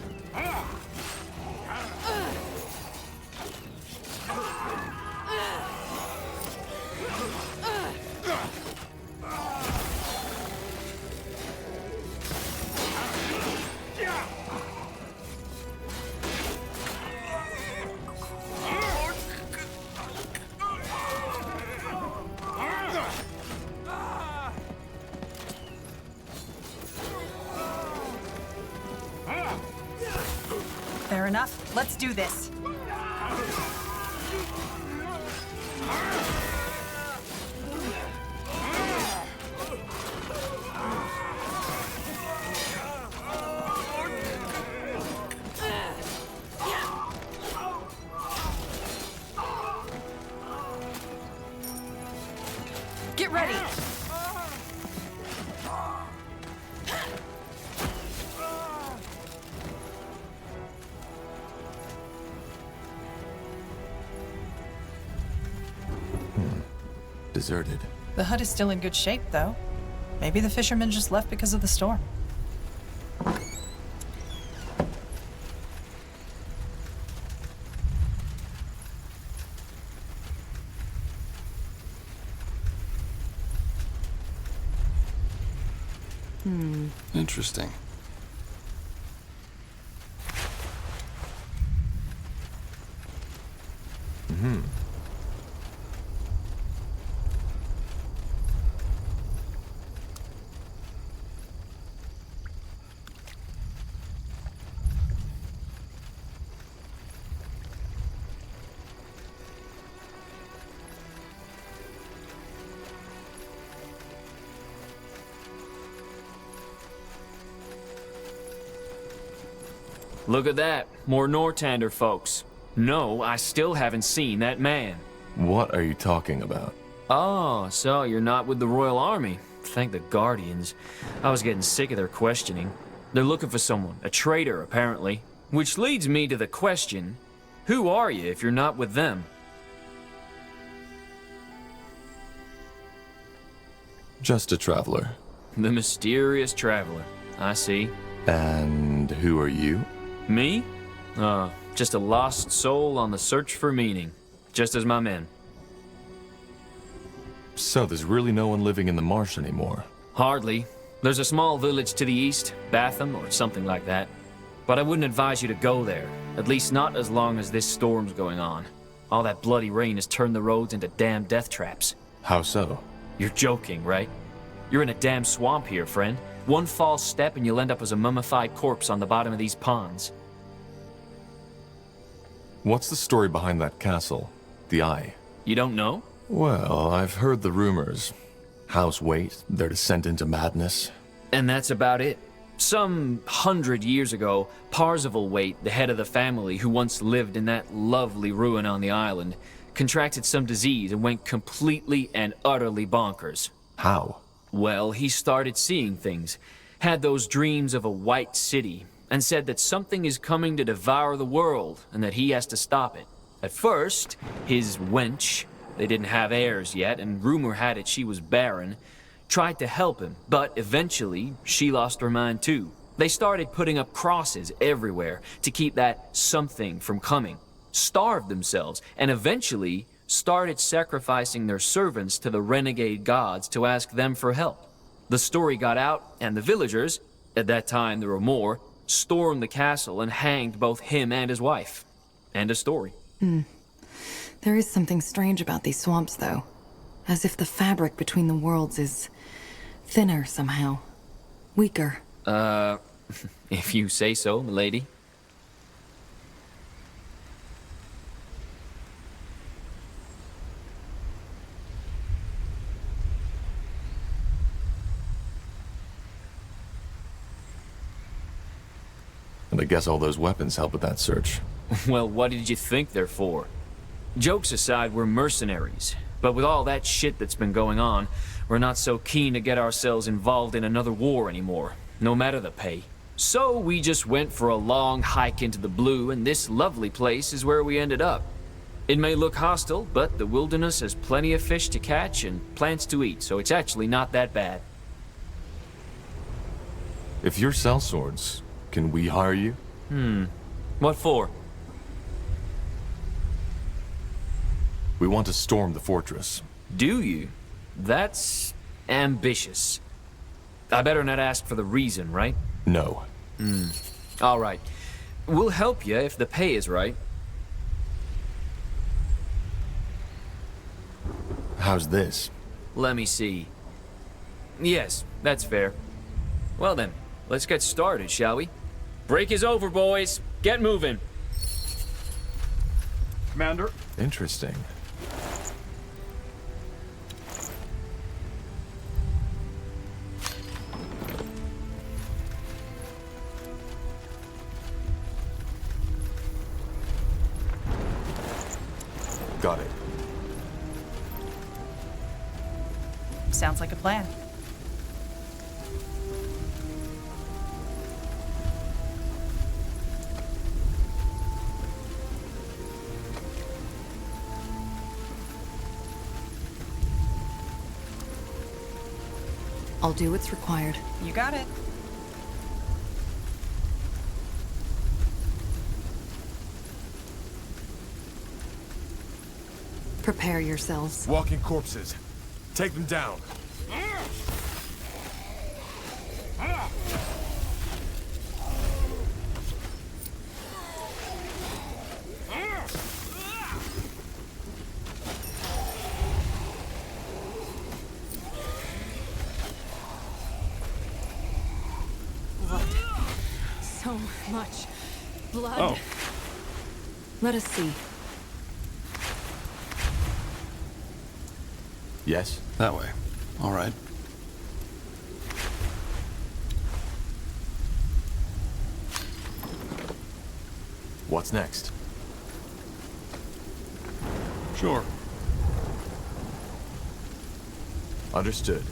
Fair enough. Let's do this. Get ready. Deserted. The hut is still in good shape, though. Maybe the fishermen just left because of the storm. Interesting. Look at that. More Nortander folks. No, I still haven't seen that man. What are you talking about? Oh, so you're not with the Royal Army. Thank the Guardians. I was getting sick of their questioning. They're looking for someone, a traitor, apparently. Which leads me to the question, who are you if you're not with them? Just a traveler. The mysterious traveler. I see. And who are you? Me? Just a lost soul on the search for meaning. Just as my men. So there's really no one living in the marsh anymore? Hardly. There's a small village to the east, Batham or something like that. But I wouldn't advise you to go there. At least not as long as this storm's going on. All that bloody rain has turned the roads into damn death traps. How so? You're joking, right? You're in a damn swamp here, friend. One false step and you'll end up as a mummified corpse on the bottom of these ponds. What's the story behind that castle? The Eye? You don't know? Well, I've heard the rumors. House Waite, their descent into madness. And that's about it. Some 100 years ago, Parzival Waite, the head of the family who once lived in that lovely ruin on the island, contracted some disease and went completely and utterly bonkers. How? Well, he started seeing things, had those dreams of a white city, and said that something is coming to devour the world and that he has to stop it. At first, his wench, they didn't have heirs yet, and rumor had it she was barren, tried to help him, but eventually she lost her mind too. They started putting up crosses everywhere to keep that something from coming, starved themselves, and eventually started sacrificing their servants to the renegade gods to ask them for help. The story got out, and the villagers, at that time there were more, stormed the castle and hanged both him and his wife. End of story. There is something strange about these swamps, though. As if the fabric between the worlds is thinner somehow. Weaker. If you say so, milady. And I guess all those weapons help with that search. Well, what did you think they're for? Jokes aside, we're mercenaries. But with all that shit that's been going on, we're not so keen to get ourselves involved in another war anymore, no matter the pay. So we just went for a long hike into the blue, and this lovely place is where we ended up. It may look hostile, but the wilderness has plenty of fish to catch and plants to eat, so it's actually not that bad. If you're sellswords, can we hire you? What for? We want to storm the fortress. Do you? That's ambitious. I better not ask for the reason, right? No. All right. We'll help you if the pay is right. How's this? Let me see. Yes, that's fair. Well then, let's get started, shall we? Break is over, boys. Get moving. Commander. Interesting. Got it. Sounds like a plan. I'll do what's required. You got it. Prepare yourselves. Walking corpses. Take them down. So much blood. Oh. Let us see. Yes? That way. All right. What's next? Sure. Understood.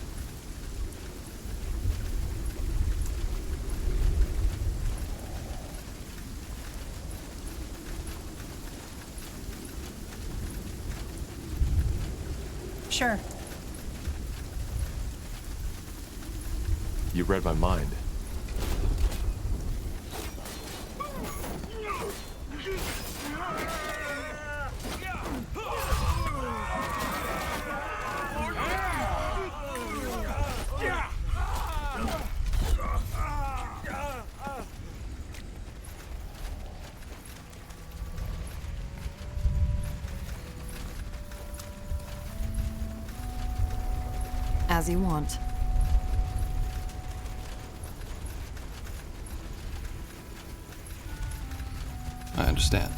Sure. You read my mind. As you want. I understand.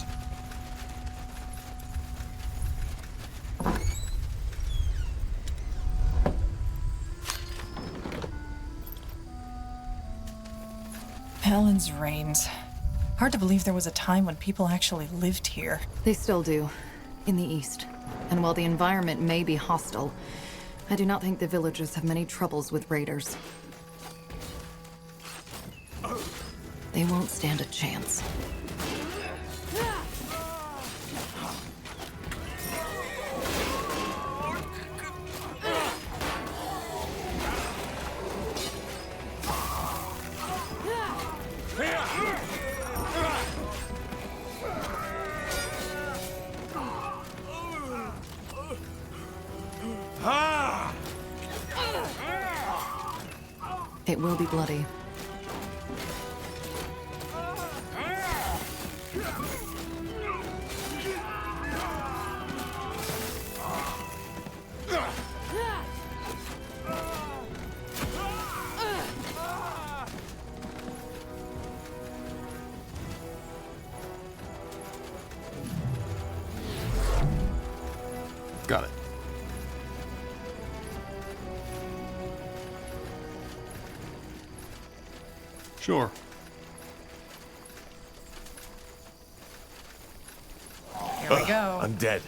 Helen's reigns. Hard to believe there was a time when people actually lived here. They still do. In the east. And while the environment may be hostile, I do not think the villagers have many troubles with raiders. They won't stand a chance. It will be bloody. Got it. Sure. Here we go. I'm dead.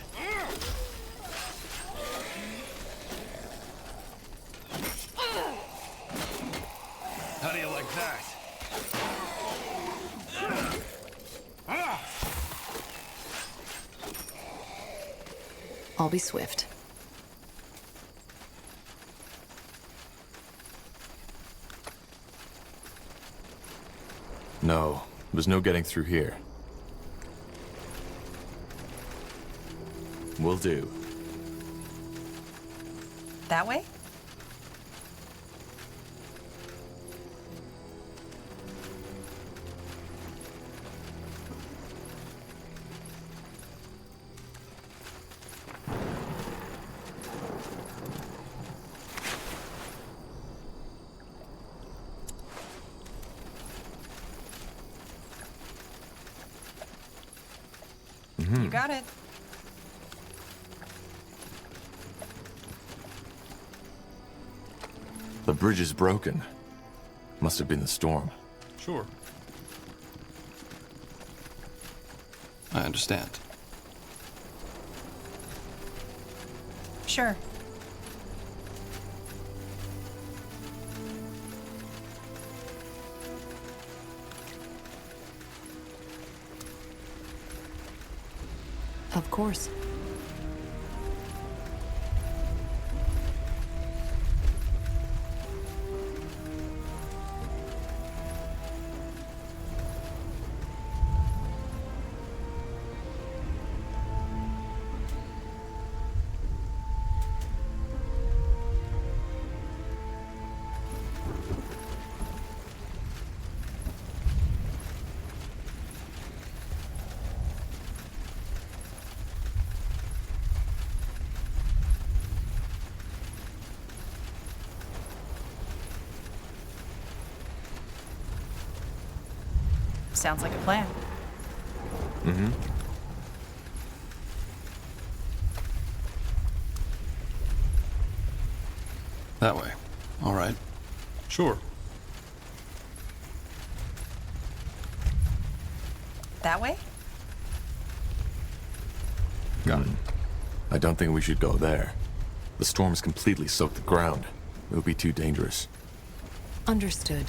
How do you like that? I'll be swift. No, there's no getting through here. Will do. That way? You got it. The bridge is broken. Must have been the storm. Sure. I understand. Sure. Of course. Sounds like a plan. Mm-hmm. That way. All right. Sure. That way? Got it. I don't think we should go there. The storm's completely soaked the ground. It would be too dangerous. Understood.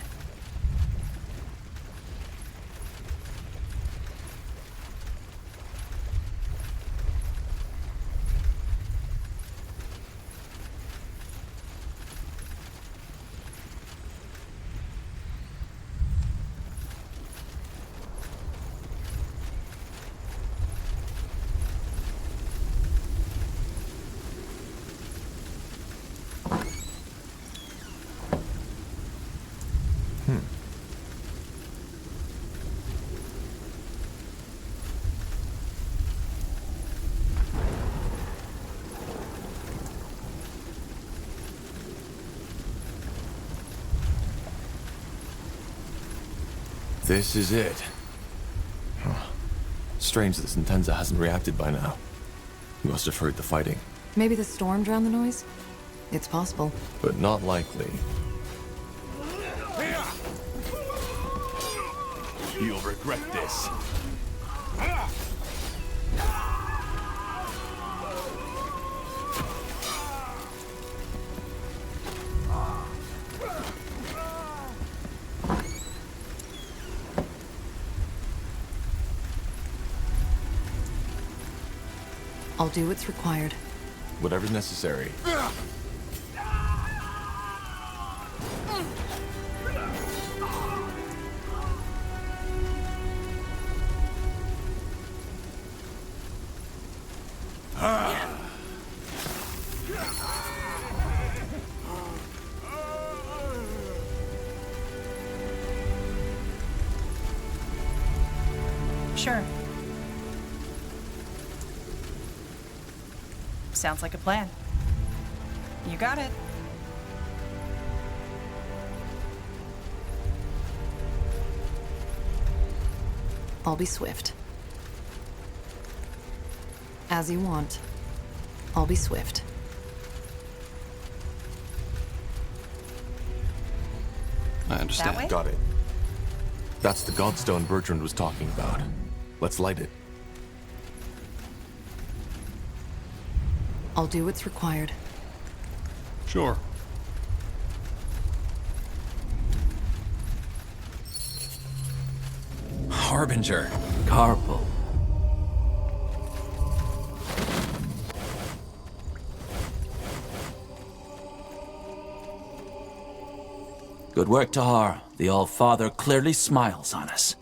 This is it. Huh. Strange this Intenza hasn't reacted by now. He must have heard the fighting. Maybe the storm drowned the noise? It's possible. But not likely. You'll regret this. I'll do what's required. Whatever's necessary. Sure. Sounds like a plan. You got it. I'll be swift. As you want. I'll be swift. I understand. That way? Got it. That's the Godstone Bertrand was talking about. Let's light it. I'll do what's required. Sure. Harbinger. Carpal. Good work, Tahar. The All-Father clearly smiles on us.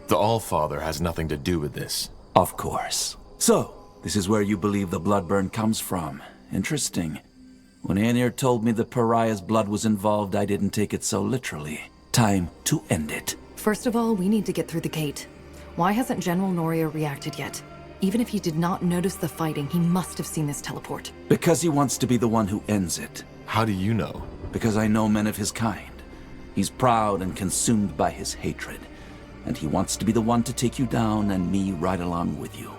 The All-Father has nothing to do with this. Of course. So, this is where you believe the Bloodburn comes from. Interesting. When Aenir told me the pariah's blood was involved, I didn't take it so literally. Time to end it. First of all, we need to get through the gate. Why hasn't General Noria reacted yet? Even if he did not notice the fighting, he must have seen this teleport. Because he wants to be the one who ends it. How do you know? Because I know men of his kind. He's proud and consumed by his hatred. And he wants to be the one to take you down and me right along with you.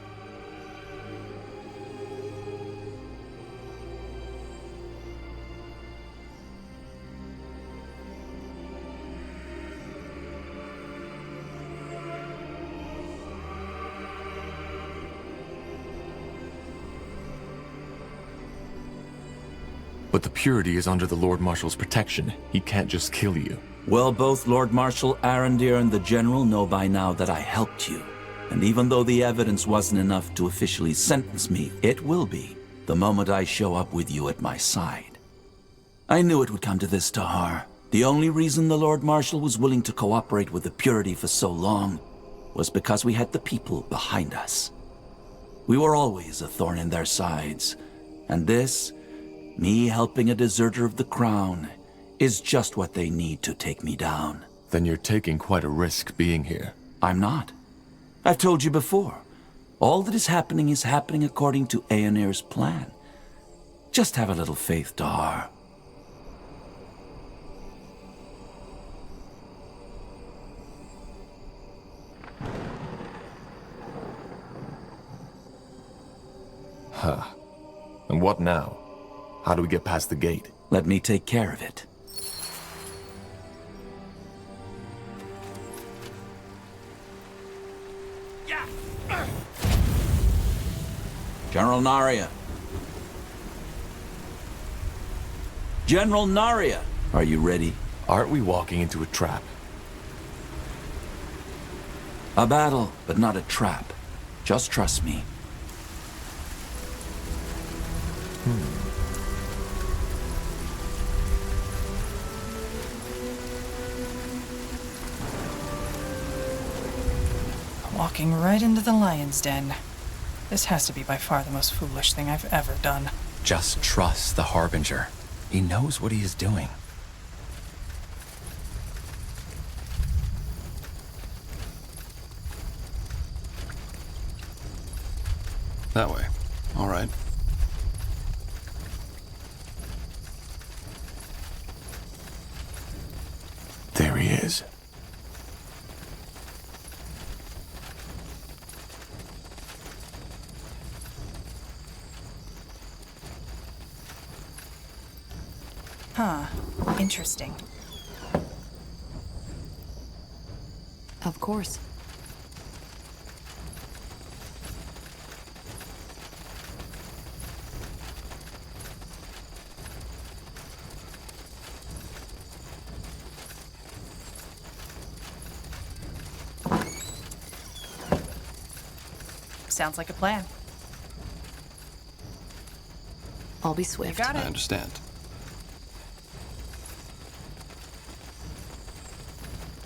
But the Purity is under the Lord Marshal's protection. He can't just kill you. Well, both Lord Marshal Arendir and the General know by now that I helped you. And even though the evidence wasn't enough to officially sentence me, it will be the moment I show up with you at my side. I knew it would come to this, Tahar. The only reason the Lord Marshal was willing to cooperate with the Purity for so long was because we had the people behind us. We were always a thorn in their sides. And this, me helping a deserter of the crown, is just what they need to take me down. Then you're taking quite a risk being here. I'm not. I've told you before. All that is happening according to Aenir's plan. Just have a little faith, Tahar. Huh. And what now? How do we get past the gate? Let me take care of it. General Naria. General Naria, are you ready? Aren't we walking into a trap? A battle, but not a trap. Just trust me. Walking right into the lion's den. This has to be by far the most foolish thing I've ever done. Just trust the Harbinger. He knows what he is doing. That way. All right. There he is. Huh. Interesting. Of course. Sounds like a plan. I'll be swift. You got it. I understand.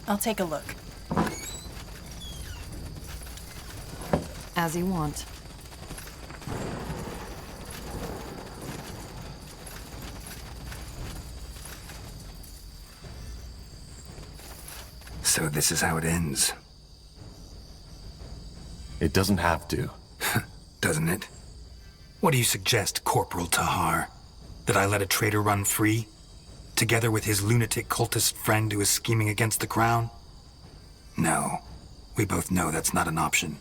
I'll take a look. As you want. So this is how it ends. It doesn't have to. Doesn't it? What do you suggest, Corporal Tahar? That I let a traitor run free? Together with his lunatic cultist friend who is scheming against the crown? No. We both know that's not an option.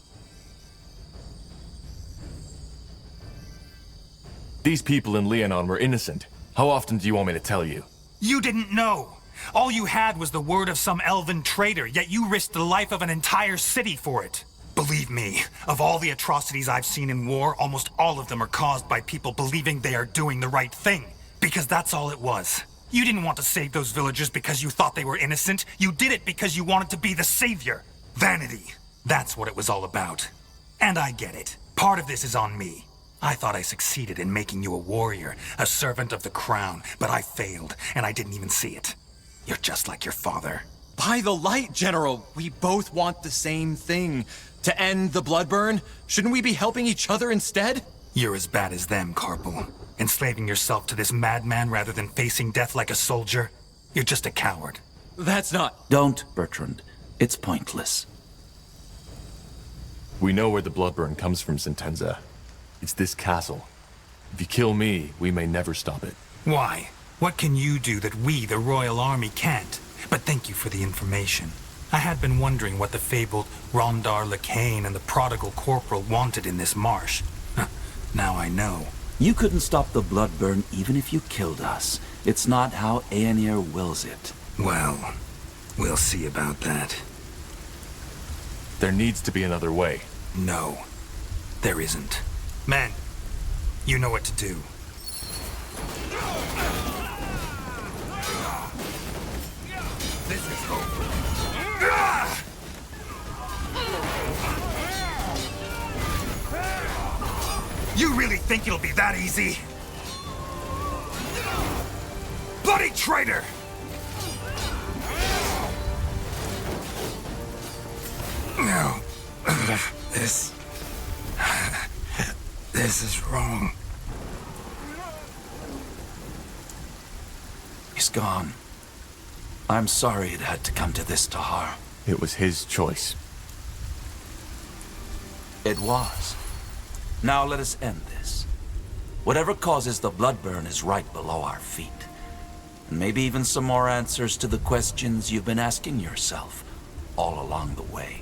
These people in Leonon were innocent. How often do you want me to tell you? You didn't know! All you had was the word of some elven traitor, yet you risked the life of an entire city for it. Believe me, of all the atrocities I've seen in war, almost all of them are caused by people believing they are doing the right thing. Because that's all it was. You didn't want to save those villagers because you thought they were innocent. You did it because you wanted to be the savior. Vanity. That's what it was all about. And I get it. Part of this is on me. I thought I succeeded in making you a warrior, a servant of the crown, but I failed, and I didn't even see it. You're just like your father. By the light, General! We both want the same thing. To end the bloodburn? Shouldn't we be helping each other instead? You're as bad as them, Carpal. Enslaving yourself to this madman rather than facing death like a soldier. You're just a coward. That's not... Don't, Bertrand. It's pointless. We know where the bloodburn comes from, Sentenza. It's this castle. If you kill me, we may never stop it. Why? What can you do that we, the Royal Army, can't? But thank you for the information. I had been wondering what the fabled Rondar Lacane and the prodigal corporal wanted in this marsh. Now I know. You couldn't stop the bloodburn even if you killed us. It's not how Aenir wills it. Well, we'll see about that. There needs to be another way. No, there isn't. Men, you know what to do. This is over. You really think it'll be that easy? Bloody traitor! No. This is wrong. He's gone. I'm sorry it had to come to this, Tahar. It was his choice. It was. Now let us end this. Whatever causes the bloodburn is right below our feet. And maybe even some more answers to the questions you've been asking yourself all along the way.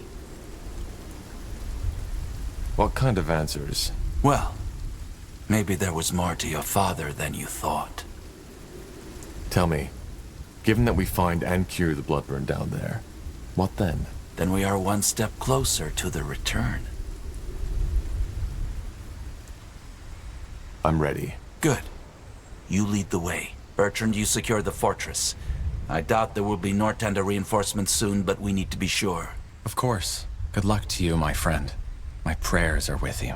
What kind of answers? Well, maybe there was more to your father than you thought. Tell me, given that we find and cure the bloodburn down there, what then? Then we are one step closer to the return. I'm ready. Good. You lead the way. Bertrand, you secure the fortress. I doubt there will be Northander reinforcements soon, but we need to be sure. Of course. Good luck to you, my friend. My prayers are with you.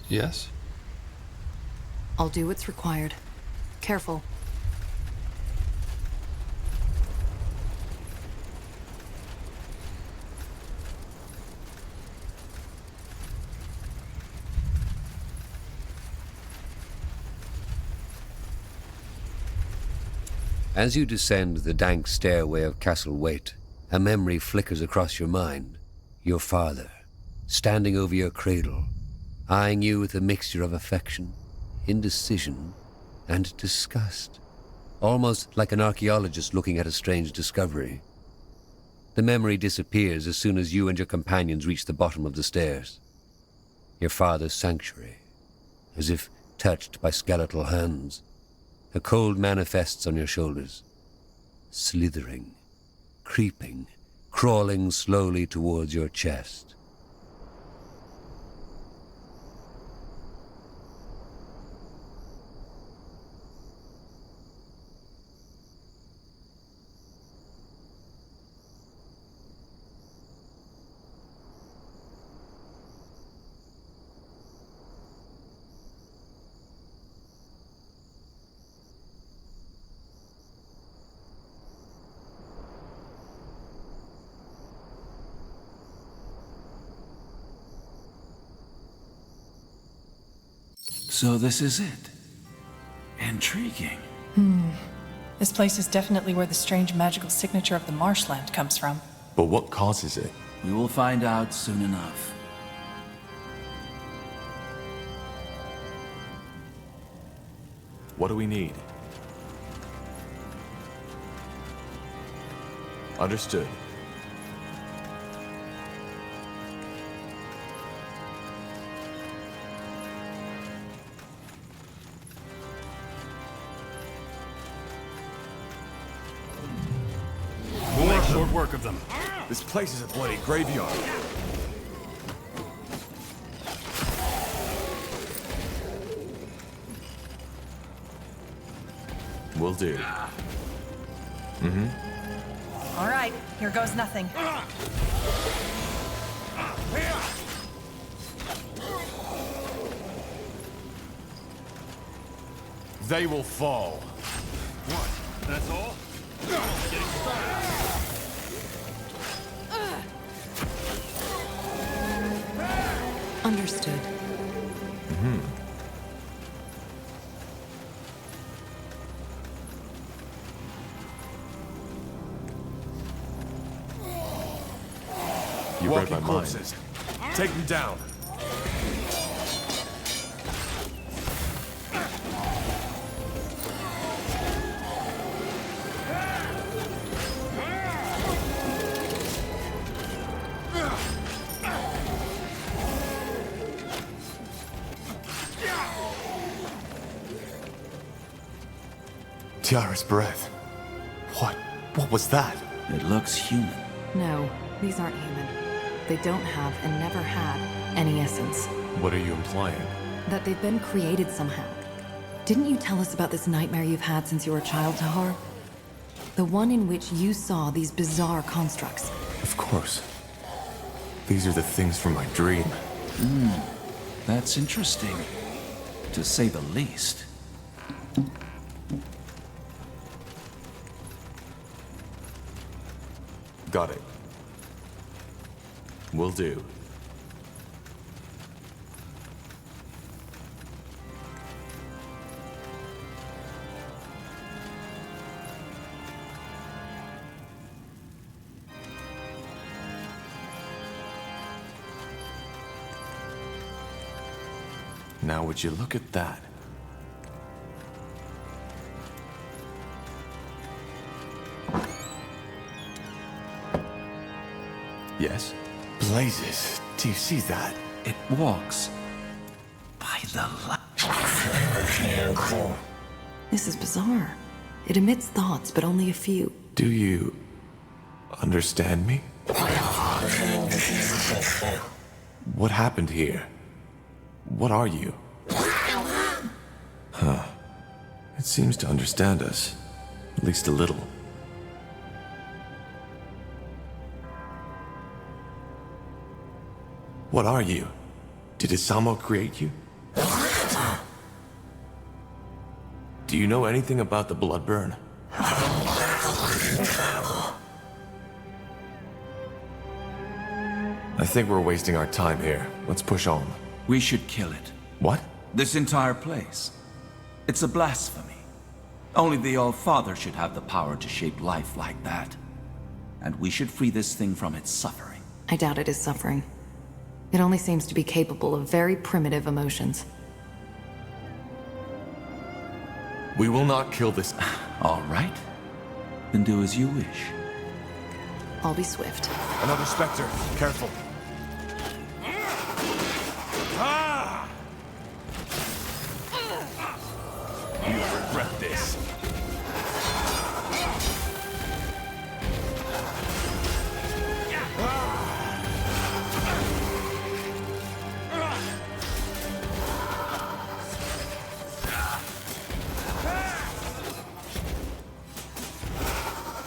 Yes? I'll do what's required. Careful. As you descend the dank stairway of Castle Waite, a memory flickers across your mind. Your father, standing over your cradle, eyeing you with a mixture of affection, indecision, and disgust, almost like an archaeologist looking at a strange discovery. The memory disappears as soon as you and your companions reach the bottom of the stairs. Your father's sanctuary, as if touched by skeletal hands. A cold manifests on your shoulders, slithering, creeping, crawling slowly towards your chest. So this is it. Intriguing. This place is definitely where the strange magical signature of the marshland comes from. But what causes it? We will find out soon enough. What do we need? Understood. We'll make short work of them. This place is a bloody graveyard. Will do. All right, here goes nothing. They will fall. What? That's all? Understood. You read my mind. Take them down. Tiara's breath. What was that? It looks human. No, these aren't human. They don't have and never had any essence. What are you implying? That they've been created somehow. Didn't you tell us about this nightmare you've had since you were a child, Tahar? The one in which you saw these bizarre constructs. Of course. These are the things from my dream. That's interesting, to say the least. Got it. Will do. Now would you look at that? Yes? Blazes, do you see that? It walks by the light. This is bizarre. It emits thoughts, but only a few. Do you understand me? What happened here? What are you? Huh. It seems to understand us. At least a little. What are you? Did Isamo create you? Do you know anything about the blood burn? I think we're wasting our time here. Let's push on. We should kill it. What? This entire place. It's a blasphemy. Only the All-Father should have the power to shape life like that. And we should free this thing from its suffering. I doubt it is suffering. It only seems to be capable of very primitive emotions. We will not kill this. All right. Then do as you wish. I'll be swift. Another Spectre. Careful. Ah! You'll regret this.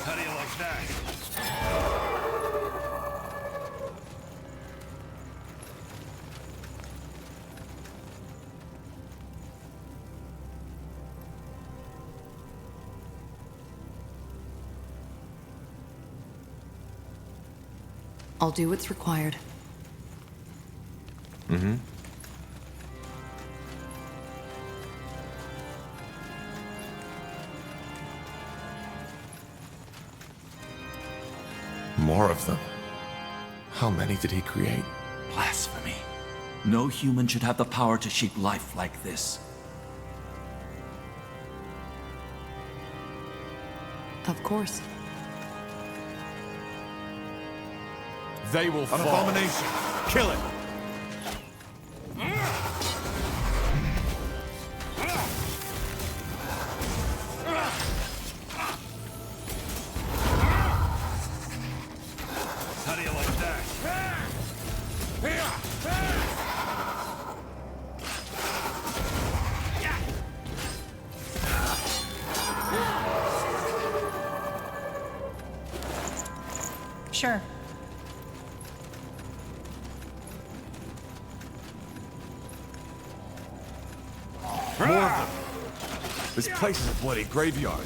How do you like that? I'll do what's required. More of them. How many did he create? Blasphemy. No human should have the power to shape life like this. Of course. They will fall. An abomination. Kill it. How do you like that? Sure. More of them. This place is a bloody graveyard.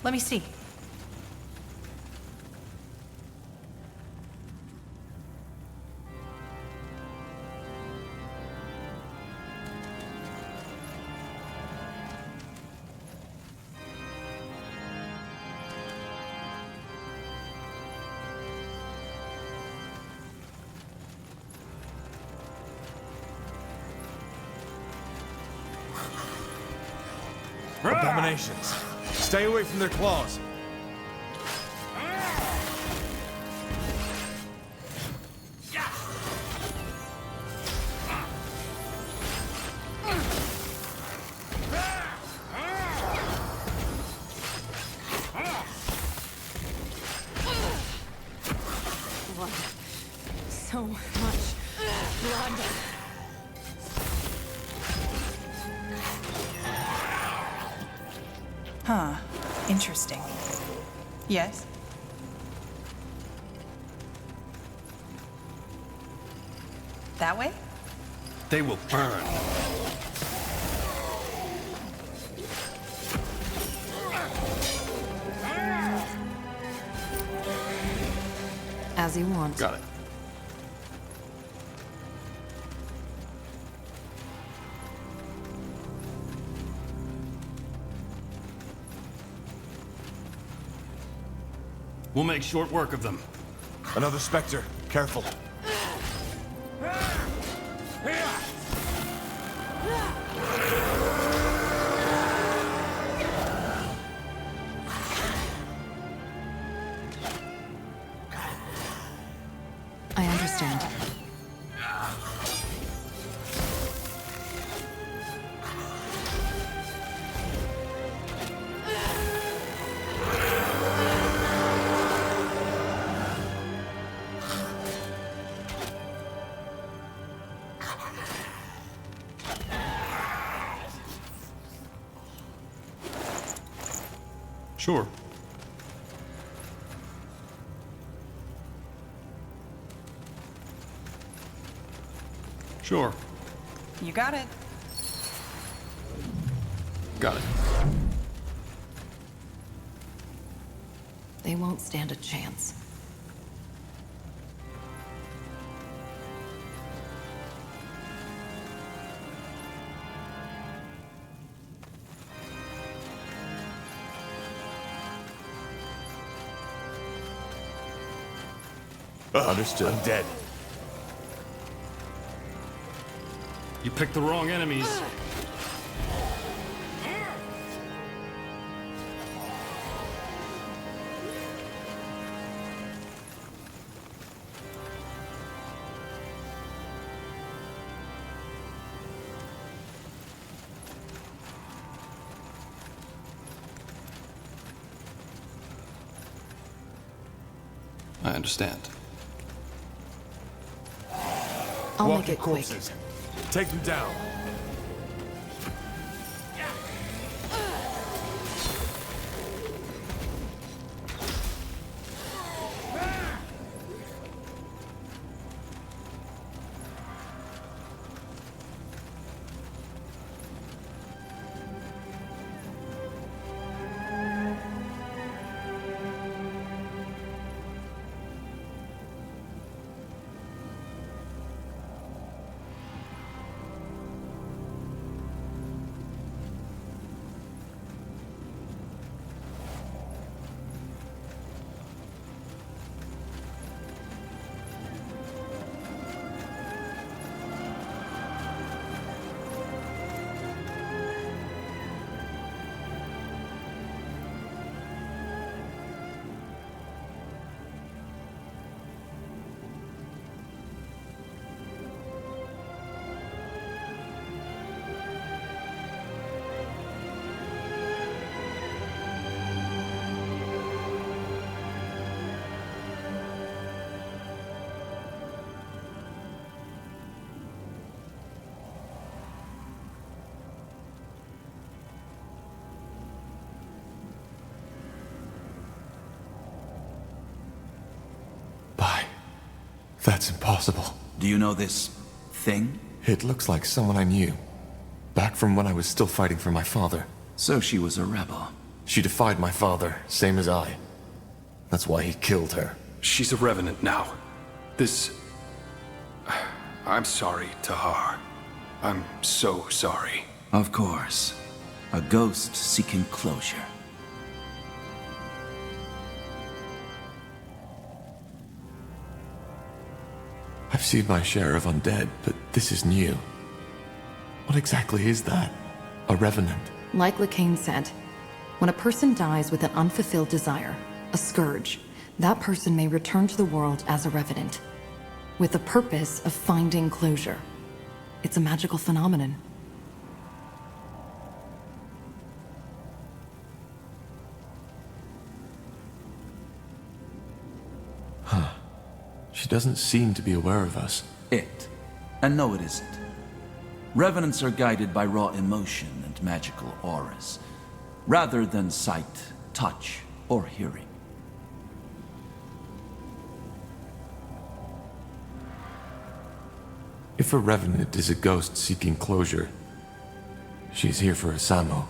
Let me see. Abominations. Stay away from their claws. Blood. So much blood. Huh. Interesting. Yes? That way? They will burn. As you want. Got it. We'll make short work of them. Another Spectre. Careful. I understand. Sure. Sure. You got it. Got it. They won't stand a chance. Understood. I'm dead. You picked the wrong enemies. I understand. I'll Walking make it quick. corpses. Take them down. That's impossible. Do you know this thing? It looks like someone I knew. Back from when I was still fighting for my father. So she was a rebel. She defied my father, same as I. That's why he killed her. She's a revenant now. This... I'm sorry, Tahar. I'm so sorry. Of course. A ghost seeking closure. I've seen my share of undead, but this is new. What exactly is that? A revenant? Like LeCain said, when a person dies with an unfulfilled desire, a scourge, that person may return to the world as a revenant, with the purpose of finding closure. It's a magical phenomenon. Huh. She doesn't seem to be aware of us. It. And no, it isn't. Revenants are guided by raw emotion and magical auras, rather than sight, touch, or hearing. If a revenant is a ghost seeking closure, she's here for Isamo,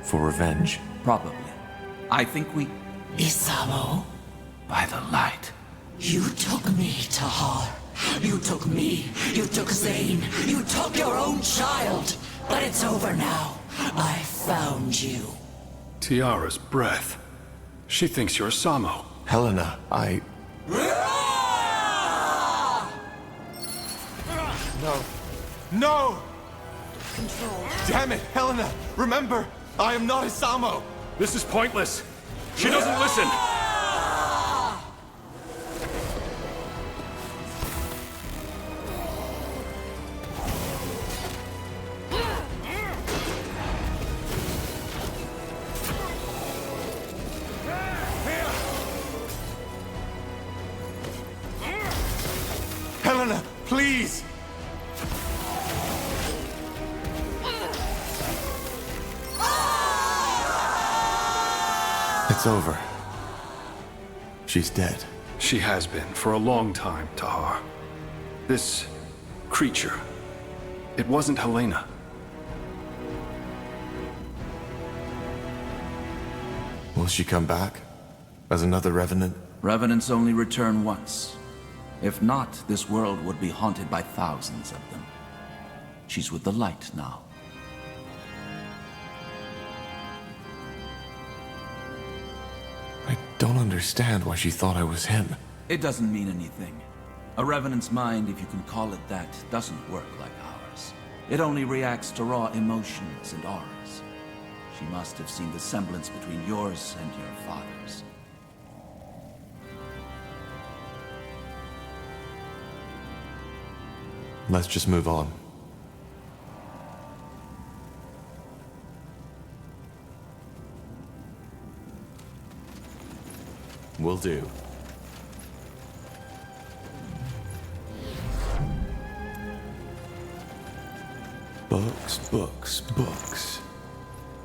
for revenge. Probably. I think we... Isamo? By the light. You took me, Tahar. You took me. You took Zane. You took your own child. But it's over now. I found you. Tiara's breath. She thinks you're Samo. Helena, No. No! Control. Damn it, Helena! Remember, I am not Isamo! This is pointless. She doesn't listen. Helena, please! It's over. She's dead. She has been for a long time, Tahar. This creature, it wasn't Helena. Will she come back? As another revenant? Revenants only return once. If not, this world would be haunted by thousands of them. She's with the light now. I don't understand why she thought I was him. It doesn't mean anything. A Revenant's mind, if you can call it that, doesn't work like ours. It only reacts to raw emotions and auras. She must have seen the semblance between yours and your father's. Let's just move on. Will do. Books, books, books.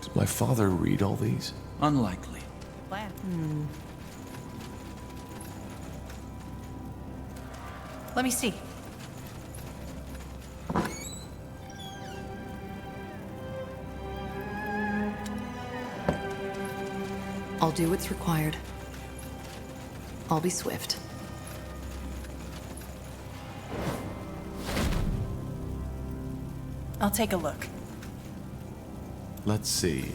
Did my father read all these? Unlikely. Let me see. I'll do what's required. I'll be swift. I'll take a look. Let's see.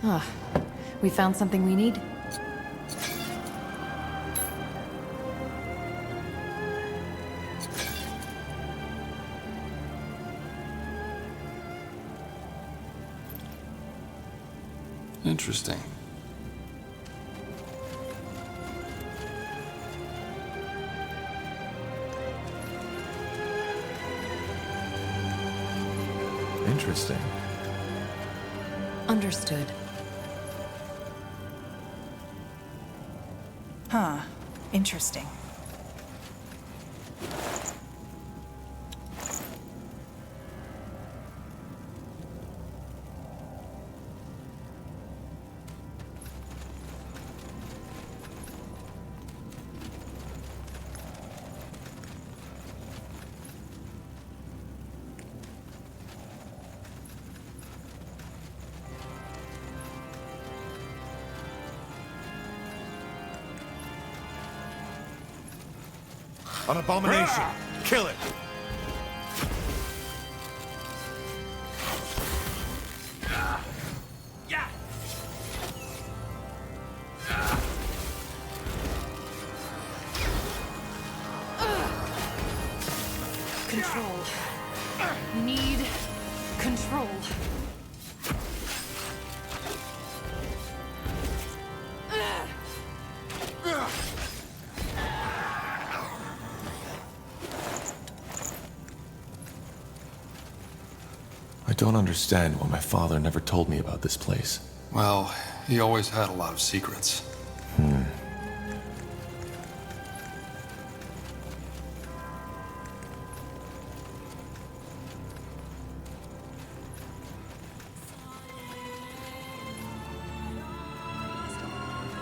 Ah, we found something we need? Interesting. Interesting. Understood. Huh. Interesting. An abomination! Kill it! Control. Need control. I don't understand why my father never told me about this place. Well, he always had a lot of secrets.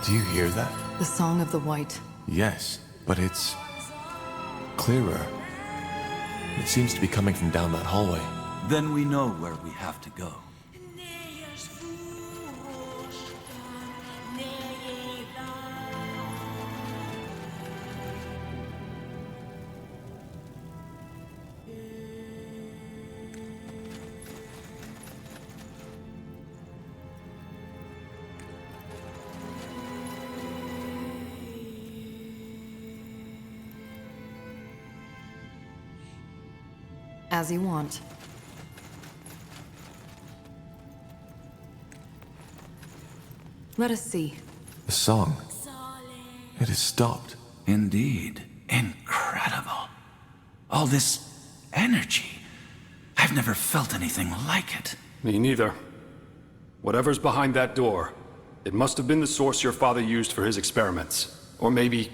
Do you hear that? The Song of the White. Yes, but it's clearer. It seems to be coming from down that hallway. Then we know where we have to go. As you want. Let us see. The song. It has stopped. Indeed. Incredible. All this energy. I've never felt anything like it. Me neither. Whatever's behind that door, it must have been the source your father used for his experiments. Or maybe...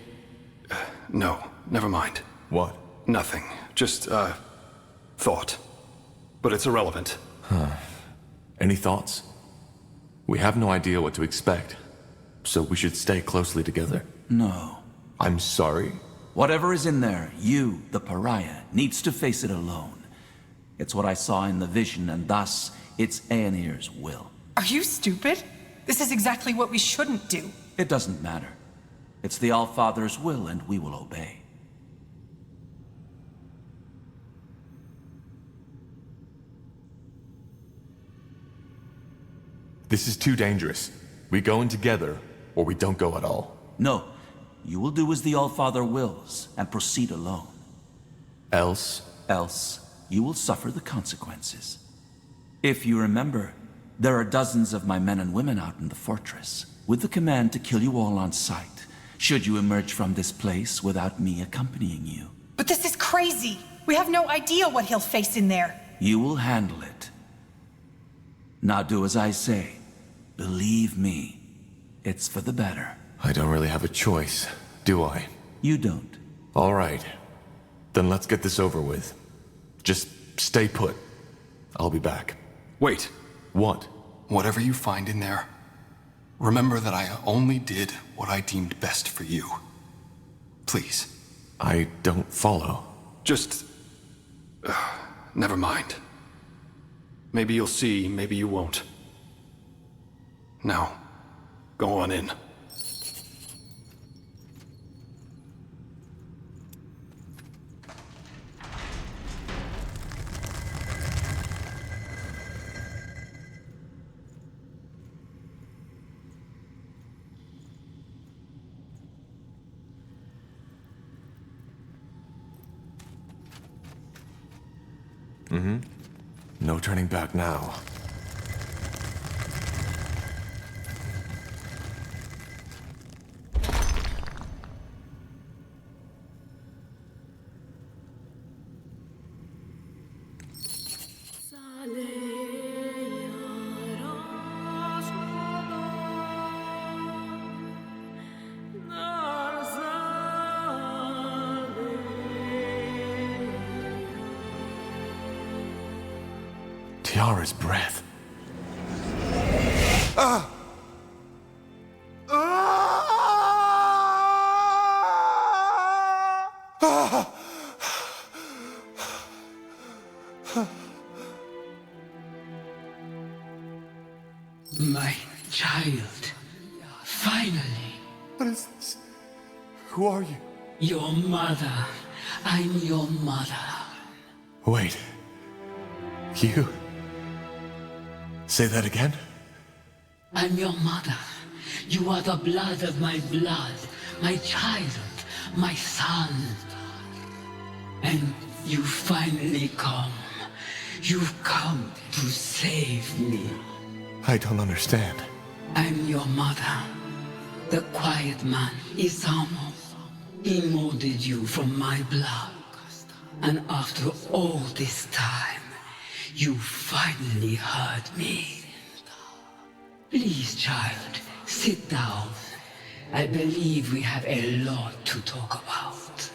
no, never mind. What? Nothing. Just, thought. But it's irrelevant. Any thoughts? We have no idea what to expect, so we should stay closely together. No. I'm sorry? Whatever is in there, you, the pariah, needs to face it alone. It's what I saw in the vision, and thus, it's Aenir's will. Are you stupid? This is exactly what we shouldn't do. It doesn't matter. It's the Allfather's will, and we will obey. This is too dangerous. We go in together, or we don't go at all. No. You will do as the Allfather wills, and proceed alone. Else? Else, you will suffer the consequences. If you remember, there are dozens of my men and women out in the fortress, with the command to kill you all on sight, should you emerge from this place without me accompanying you. But this is crazy! We have no idea what he'll face in there. You will handle it. Now do as I say. Believe me, it's for the better. I don't really have a choice, do I? You don't. All right. Then let's get this over with. Just stay put. I'll be back. Wait. What? Whatever you find in there, remember that I only did what I deemed best for you. Please. I don't follow. Just... never mind. Maybe you'll see, maybe you won't. Now, go on in. No turning back now. Tiara's breath. Ah! My child. Finally. What is this? Who are you? Your mother. I'm your mother. Wait. You? Say that again? I'm your mother. You are the blood of my blood, my child, my son. And you finally come. You've come to save me. I don't understand. I'm your mother. The quiet man, Isamo. He molded you from my blood. And after all this time, you finally heard me. Please, child, sit down. I believe we have a lot to talk about.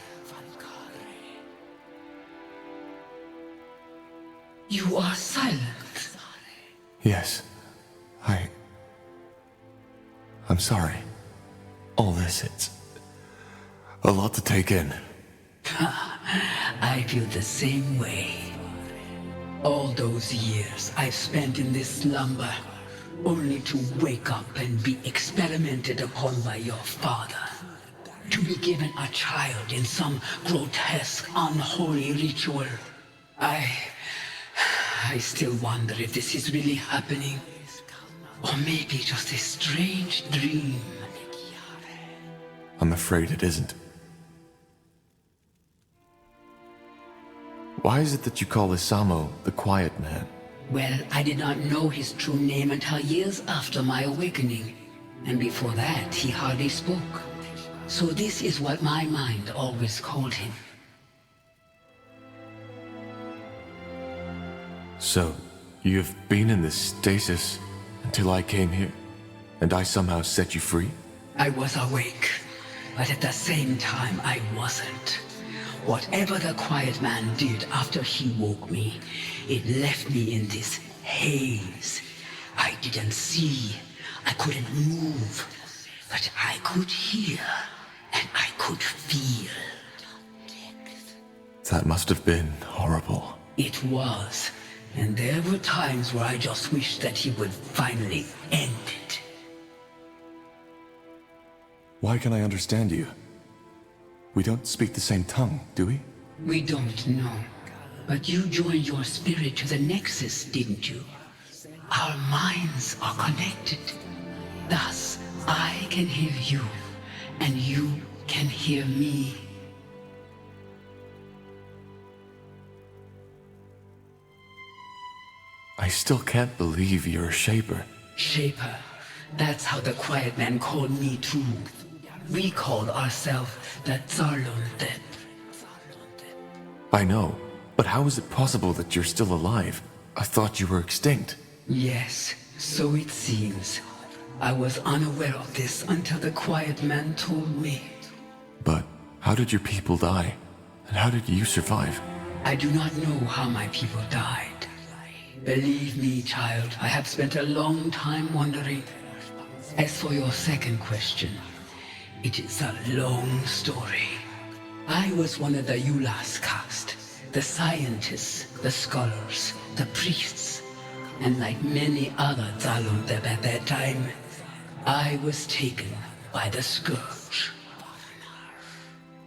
You are silent. Yes. I'm sorry. All this, it's a lot to take in. I feel the same way. All those years I've spent in this slumber, only to wake up and be experimented upon by your father. To be given a child in some grotesque, unholy ritual. I still wonder if this is really happening. Or maybe just a strange dream. I'm afraid it isn't. Why is it that you call Isamo the Quiet Man? Well, I did not know his true name until years after my awakening. And before that, he hardly spoke. So this is what my mind always called him. So, you've been in this stasis until I came here, and I somehow set you free? I was awake, but at the same time I wasn't. Whatever the Quiet Man did after he woke me, it left me in this haze. I didn't see, I couldn't move, but I could hear, and I could feel. That must have been horrible. It was. And there were times where I just wished that he would finally end it. Why can I understand you? We don't speak the same tongue, do we? We don't know. But you joined your spirit to the Nexus, didn't you? Our minds are connected. Thus, I can hear you, and you can hear me. I still can't believe you're a Shaper. Shaper. That's how the Quiet Man called me too. We called ourselves the Zarlunde. I know, but how is it possible that you're still alive? I thought you were extinct. Yes, so it seems. I was unaware of this until the Quiet Man told me. But how did your people die? And how did you survive? I do not know how my people died. Believe me, child, I have spent a long time wondering. As for your second question, it is a long story. I was one of the Yulas caste, the scientists, the scholars, the priests, and like many other Zalundeb at that time, I was taken by the Scourge.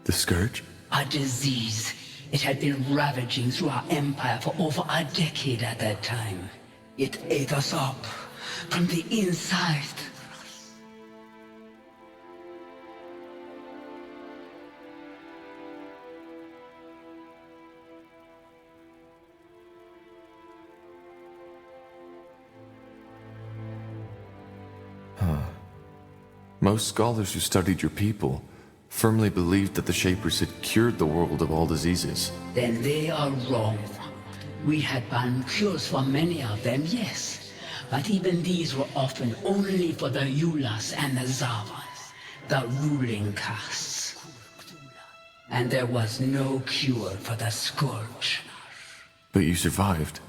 The Scourge? A disease. It had been ravaging through our empire for over a decade at that time. It ate us up from the inside. Most scholars who studied your people firmly believed that the Shapers had cured the world of all diseases. Then they are wrong. We had found cures for many of them, yes. But even these were often only for the Yulas and the Zavas, the ruling castes. And there was no cure for the Scourge. But you survived.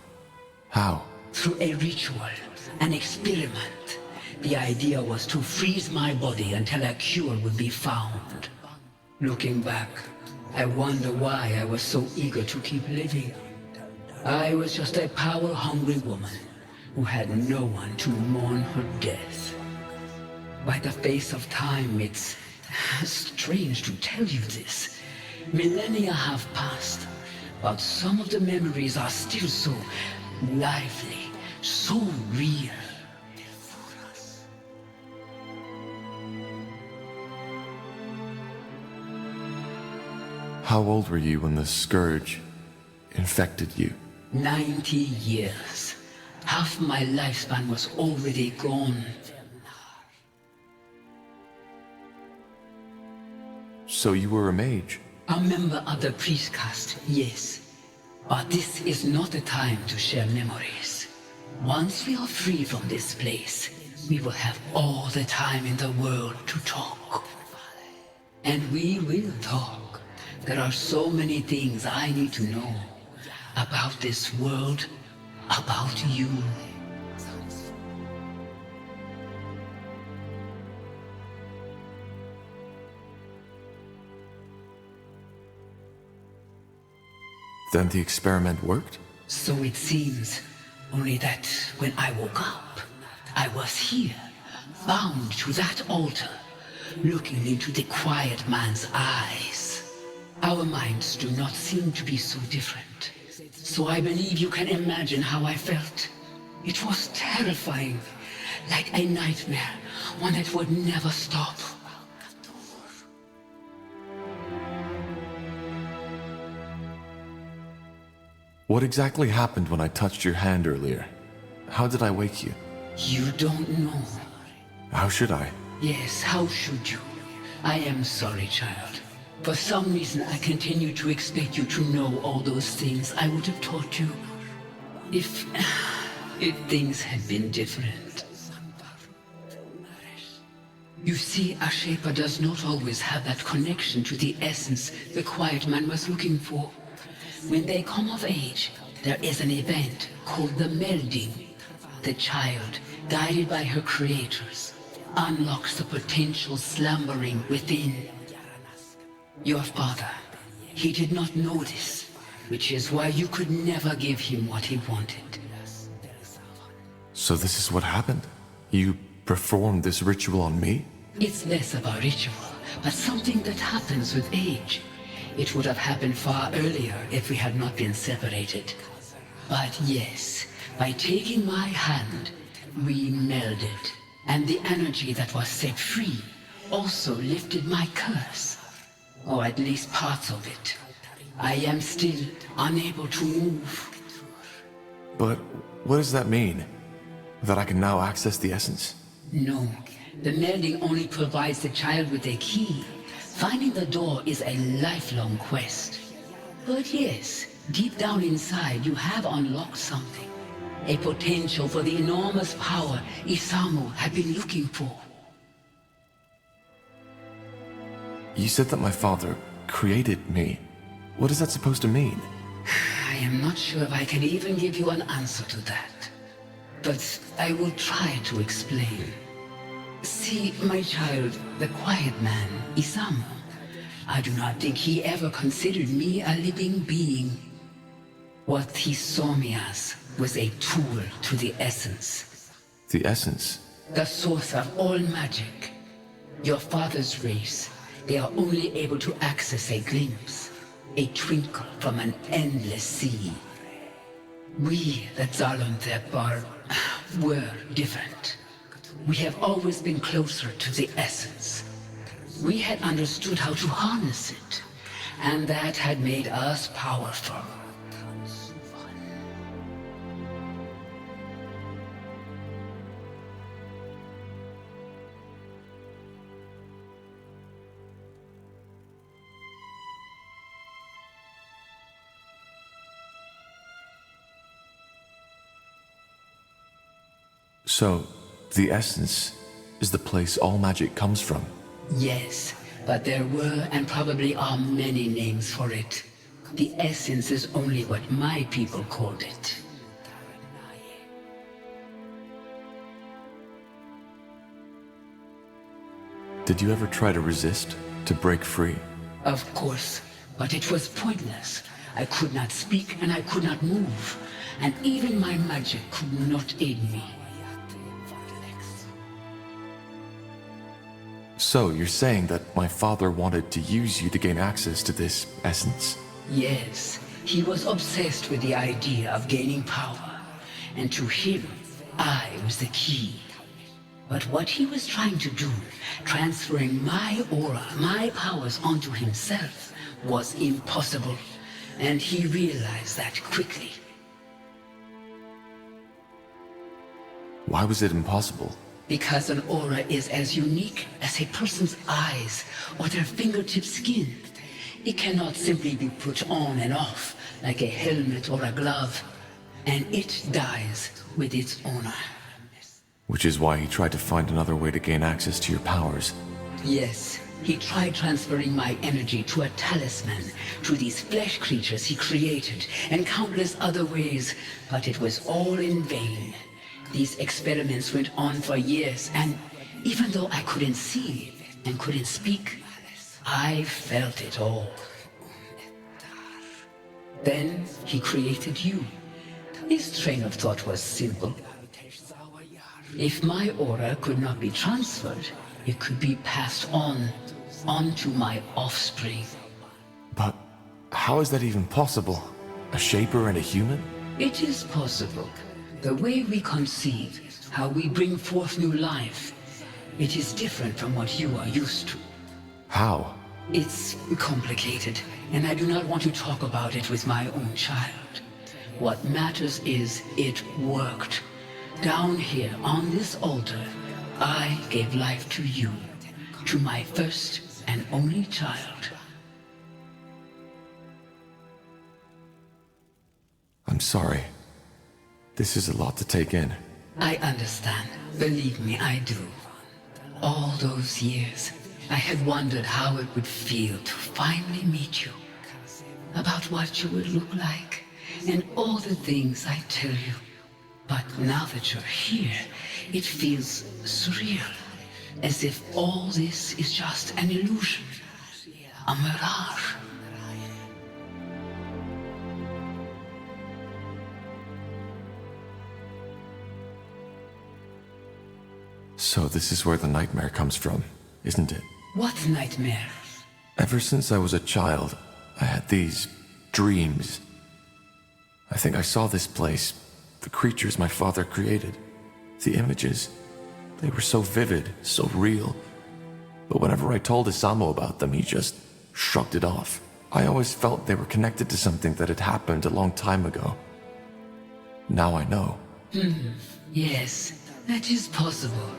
How? Through a ritual, an experiment. The idea was to freeze my body until a cure would be found. Looking back, I wonder why I was so eager to keep living. I was just a power-hungry woman who had no one to mourn her death. By the face of time, it's strange to tell you this. Millennia have passed, but some of the memories are still so lively, so real. How old were you when the scourge infected you? 90 years. Half my lifespan was already gone. So you were a mage? A member of the priest caste, yes. But this is not the time to share memories. Once we are free from this place, we will have all the time in the world to talk. And we will talk. There are so many things I need to know. About this world, about you. Then the experiment worked? So it seems. Only that when I woke up, I was here, bound to that altar, looking into the quiet man's eyes. Our minds do not seem to be so different. So I believe you can imagine how I felt. It was terrifying, like a nightmare, one that would never stop. What exactly happened when I touched your hand earlier? How did I wake you? You don't know. How should I? Yes, how should you? I am sorry, child. For some reason, I continue to expect you to know all those things I would have taught you. If things had been different. You see, a Shaper does not always have that connection to the essence the Quiet Man was looking for. When they come of age, there is an event called the melding. The child, guided by her creators, unlocks the potential slumbering within. Your father, he did not know this, which is why you could never give him what he wanted. So this is what happened? You performed this ritual on me? It's less of a ritual, but something that happens with age. It would have happened far earlier if we had not been separated. But yes, by taking my hand, we melded, and the energy that was set free also lifted my curse. Or at least parts of it. I am still unable to move. But what does that mean? That I can now access the essence? No, the melding only provides the child with a key. Finding the door is a lifelong quest. But yes, deep down inside you have unlocked something. A potential for the enormous power Isamu had been looking for. You said that my father created me. What is that supposed to mean? I am not sure if I can even give you an answer to that. But I will try to explain. See, my child, the Quiet Man, Isamu, I do not think he ever considered me a living being. What he saw me as was a tool to the essence. The essence? The source of all magic. Your father's race, they are only able to access a glimpse, a twinkle from an endless sea. We, the Zalonthep, were different. We have always been closer to the essence. We had understood how to harness it, and that had made us powerful. So, the essence is the place all magic comes from? Yes, but there were and probably are many names for it. The essence is only what my people called it. Did you ever try to resist, to break free? Of course, but it was pointless. I could not speak and I could not move, and even my magic could not aid me. So, you're saying that my father wanted to use you to gain access to this essence? Yes, he was obsessed with the idea of gaining power, and to him, I was the key. But what he was trying to do, transferring my aura, my powers onto himself, was impossible, and he realized that quickly. Why was it impossible? Because an aura is as unique as a person's eyes or their fingertip skin. It cannot simply be put on and off like a helmet or a glove, and it dies with its owner. Which is why he tried to find another way to gain access to your powers. Yes, he tried transferring my energy to a talisman, to these flesh creatures he created, and countless other ways, but it was all in vain. These experiments went on for years, and even though I couldn't see and couldn't speak, I felt it all. Then he created you. His train of thought was simple. If my aura could not be transferred, it could be passed onto my offspring. But how is that even possible? A shaper and a human? It is possible. The way we conceive, how we bring forth new life, it is different from what you are used to. How? It's complicated, and I do not want to talk about it with my own child. What matters is it worked. Down here on this altar, I gave life to you, to my first and only child. I'm sorry. This is a lot to take in. I understand. Believe me, I do. All those years, I had wondered how it would feel to finally meet you. About what you would look like, and all the things I tell you. But now that you're here, it feels surreal. As if all this is just an illusion. A mirage. So this is where the nightmare comes from, isn't it? What nightmare? Ever since I was a child, I had these dreams. I think I saw this place, the creatures my father created, the images. They were so vivid, so real. But whenever I told Isamo about them, he just shrugged it off. I always felt they were connected to something that had happened a long time ago. Now I know. Yes, that is possible.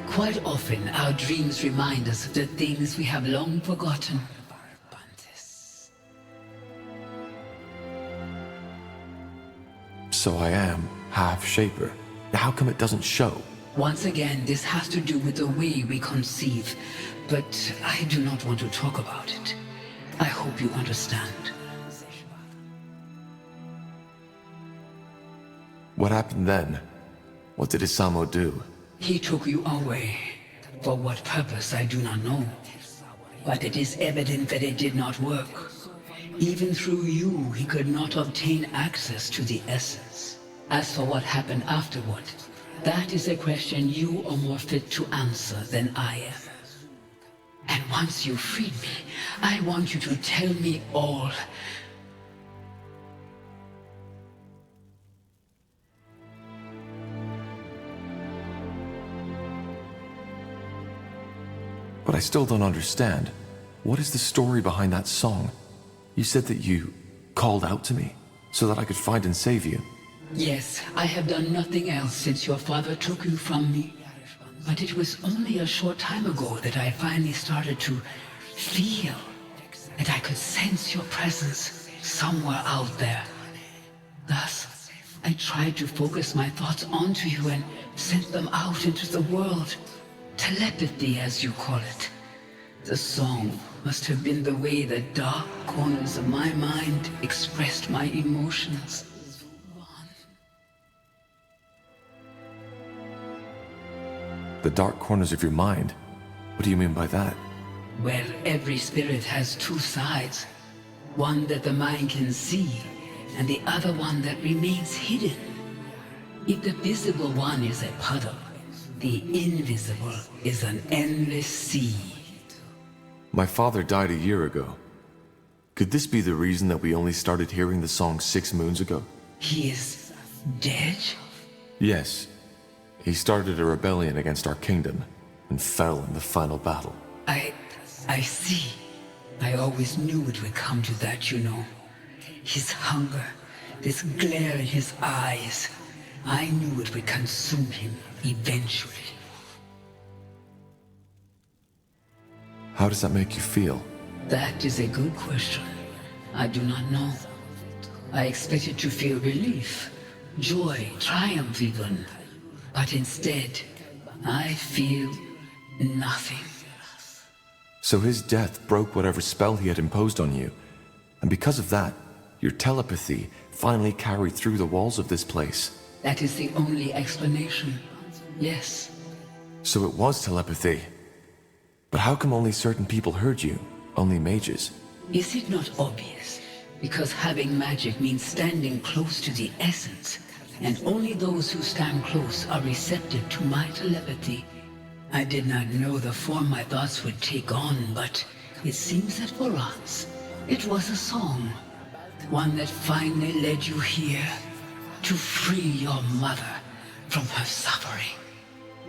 Quite often, our dreams remind us of the things we have long forgotten. So I am half Shaper. How come it doesn't show? Once again, this has to do with the way we conceive, but I do not want to talk about it. I hope you understand. What happened then? What did Isamo do? He took you away. For what purpose, I do not know. But it is evident that it did not work. Even through you, he could not obtain access to the essence. As for what happened afterward, that is a question you are more fit to answer than I am. And once you freed me, I want you to tell me all. But I still don't understand. What is the story behind that song? You said that you called out to me so that I could find and save you. Yes, I have done nothing else since your father took you from me. But it was only a short time ago that I finally started to feel that I could sense your presence somewhere out there. Thus, I tried to focus my thoughts onto you and sent them out into the world. Telepathy, as you call it. The song must have been the way the dark corners of my mind expressed my emotions. The dark corners of your mind? What do you mean by that? Well, every spirit has two sides. One that the mind can see, and the other one that remains hidden. If the visible one is a puddle, The invisible is an endless sea. My father died a year ago. Could this be the reason that we only started hearing the song 6 moons ago? He is dead? Yes. He started a rebellion against our kingdom and fell in the final battle. I see. I always knew it would come to that, you know. His hunger, this glare in his eyes. I knew it would consume him eventually. How does that make you feel? That is a good question. I do not know. I expected to feel relief, joy, triumph even. But instead, I feel nothing. So his death broke whatever spell he had imposed on you. And because of that, your telepathy finally carried through the walls of this place. That is the only explanation. Yes. So it was telepathy. But how come only certain people heard you? Only mages? Is it not obvious? Because having magic means standing close to the essence, and only those who stand close are receptive to my telepathy. I did not know the form my thoughts would take on, but it seems that for us, it was a song. One that finally led you here, to free your mother from her suffering.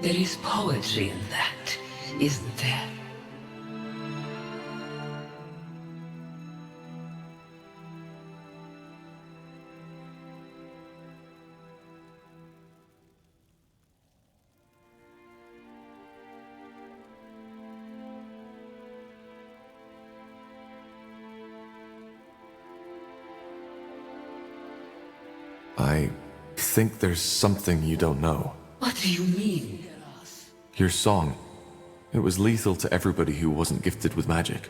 There is poetry in that, isn't there? I think there's something you don't know. What do you mean? Your song. It was lethal to everybody who wasn't gifted with magic.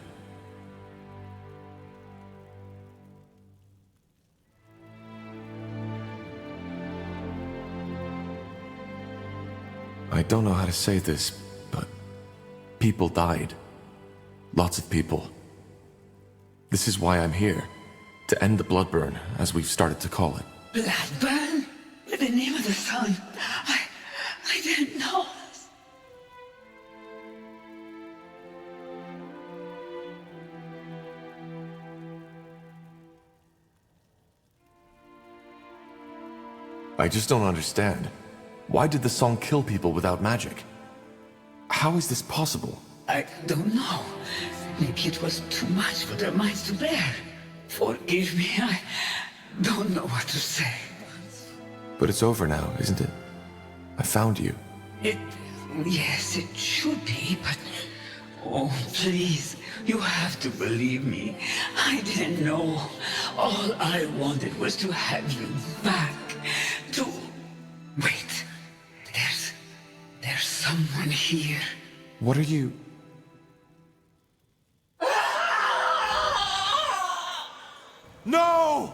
I don't know how to say this, but people died. Lots of people. This is why I'm here. To end the blood burn, as we've started to call it. Bloodburn? In the name of the sun. I didn't know. I just don't understand. Why did the song kill people without magic? How is this possible? I don't know. Maybe it was too much for their minds to bear. Forgive me, I don't know what to say. But it's over now, isn't it? I found you. Yes, it should be, but... Oh, please, you have to believe me. I didn't know. All I wanted was to have you back. To... Wait. There's someone here. What are you... No!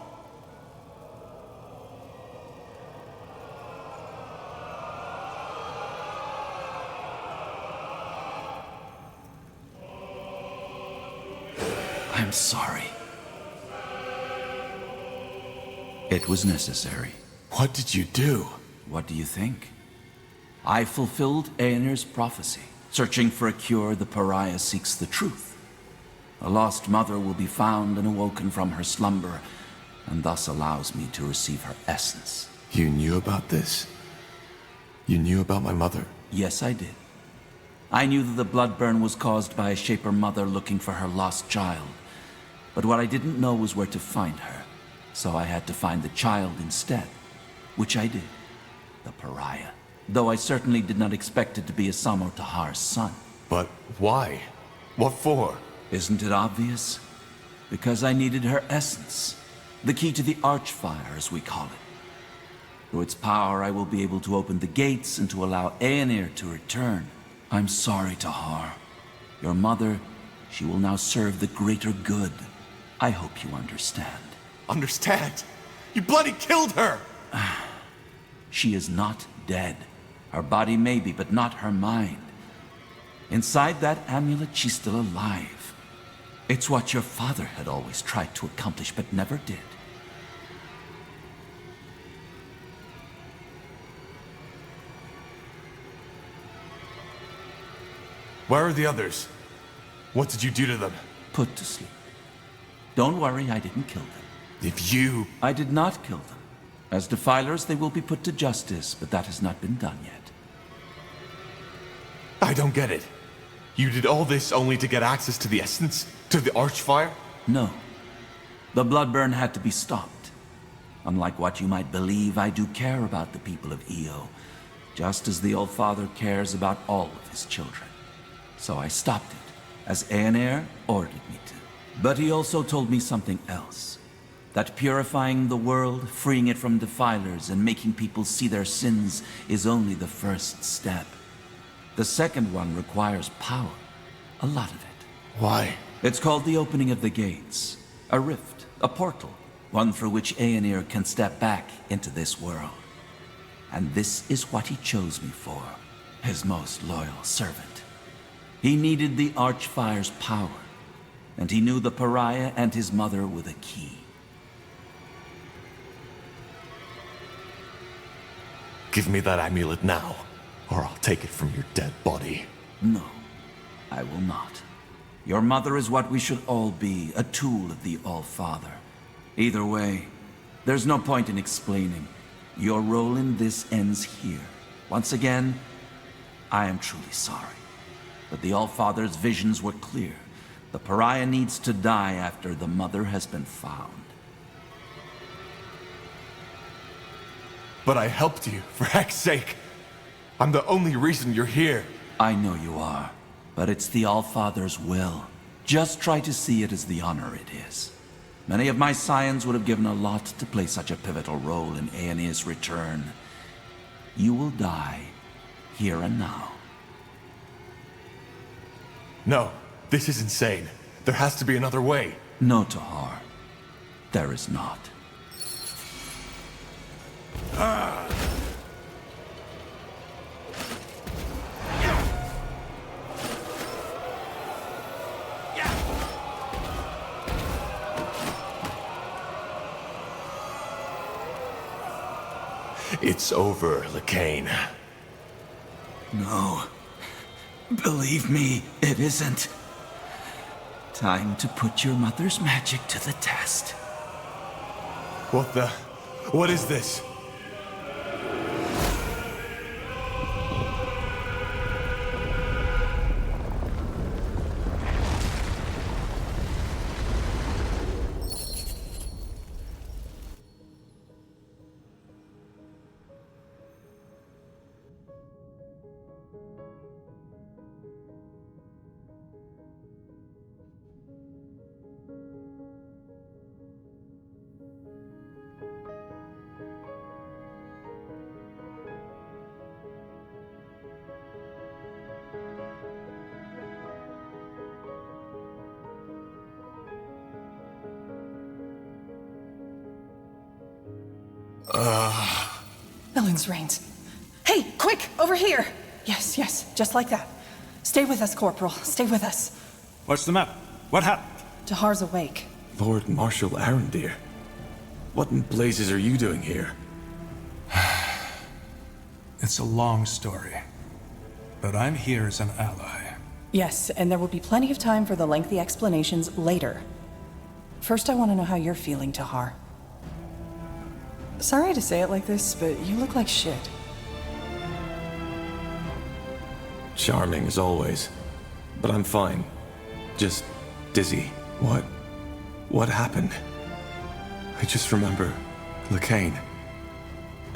I'm sorry. It was necessary. What did you do? What do you think? I fulfilled Aenir's prophecy. Searching for a cure, the pariah seeks the truth. A lost mother will be found and awoken from her slumber, and thus allows me to receive her essence. You knew about this? You knew about my mother? Yes, I did. I knew that the blood burn was caused by a Shaper mother looking for her lost child. But what I didn't know was where to find her. So I had to find the child instead. Which I did. The pariah. Though I certainly did not expect it to be Asamo Tahar's son. But why? What for? Isn't it obvious? Because I needed her essence. The key to the Archfire, as we call it. Through its power, I will be able to open the gates and to allow Aenir to return. I'm sorry, Tahar. Your mother, she will now serve the greater good. I hope you understand. Understand? You bloody killed her! She is not dead. Her body may be, but not her mind. Inside that amulet, she's still alive. It's what your father had always tried to accomplish, but never did. Where are the others? What did you do to them? Put to sleep. Don't worry, I didn't kill them. If you... I did not kill them. As defilers, they will be put to justice, but that has not been done yet. I don't get it. You did all this only to get access to the essence? To the Archfire? No. The Bloodburn had to be stopped. Unlike what you might believe, I do care about the people of Io, just as the Old Father cares about all of his children. So I stopped it, as Aeneir ordered me to. But he also told me something else. That purifying the world, freeing it from defilers, and making people see their sins is only the first step. The second one requires power. A lot of it. Why? It's called the opening of the gates. A rift, a portal, one through which Aeneir can step back into this world. And this is what he chose me for, his most loyal servant. He needed the Archfire's power, and he knew the Pariah and his mother were the key. Give me that amulet now, or I'll take it from your dead body. No, I will not. Your mother is what we should all be, a tool of the All-Father. Either way, there's no point in explaining. Your role in this ends here. Once again, I am truly sorry. But the All-Father's visions were clear. The Pariah needs to die after the mother has been found. But I helped you, for heck's sake. I'm the only reason you're here. I know you are, but it's the All-Father's will. Just try to see it as the honor it is. Many of my scions would have given a lot to play such a pivotal role in Aeneir's return. You will die, here and now. No, this is insane. There has to be another way. No, Tahar. There is not. It's over, Lycain. No. Believe me, it isn't. Time to put your mother's magic to the test. What the... What is this? Ellen's reins. Hey, quick, over here! Yes, yes, just like that. Stay with us, Corporal. Stay with us. What's the matter? What happened? Tahar's awake. Lord Marshal Arendir. What in blazes are you doing here? It's a long story, but I'm here as an ally. Yes, and there will be plenty of time for the lengthy explanations later. First, I want to know how you're feeling, Tahar. Sorry to say it like this, but you look like shit. Charming as always. But I'm fine. Just dizzy. What happened? I just remember Lycain.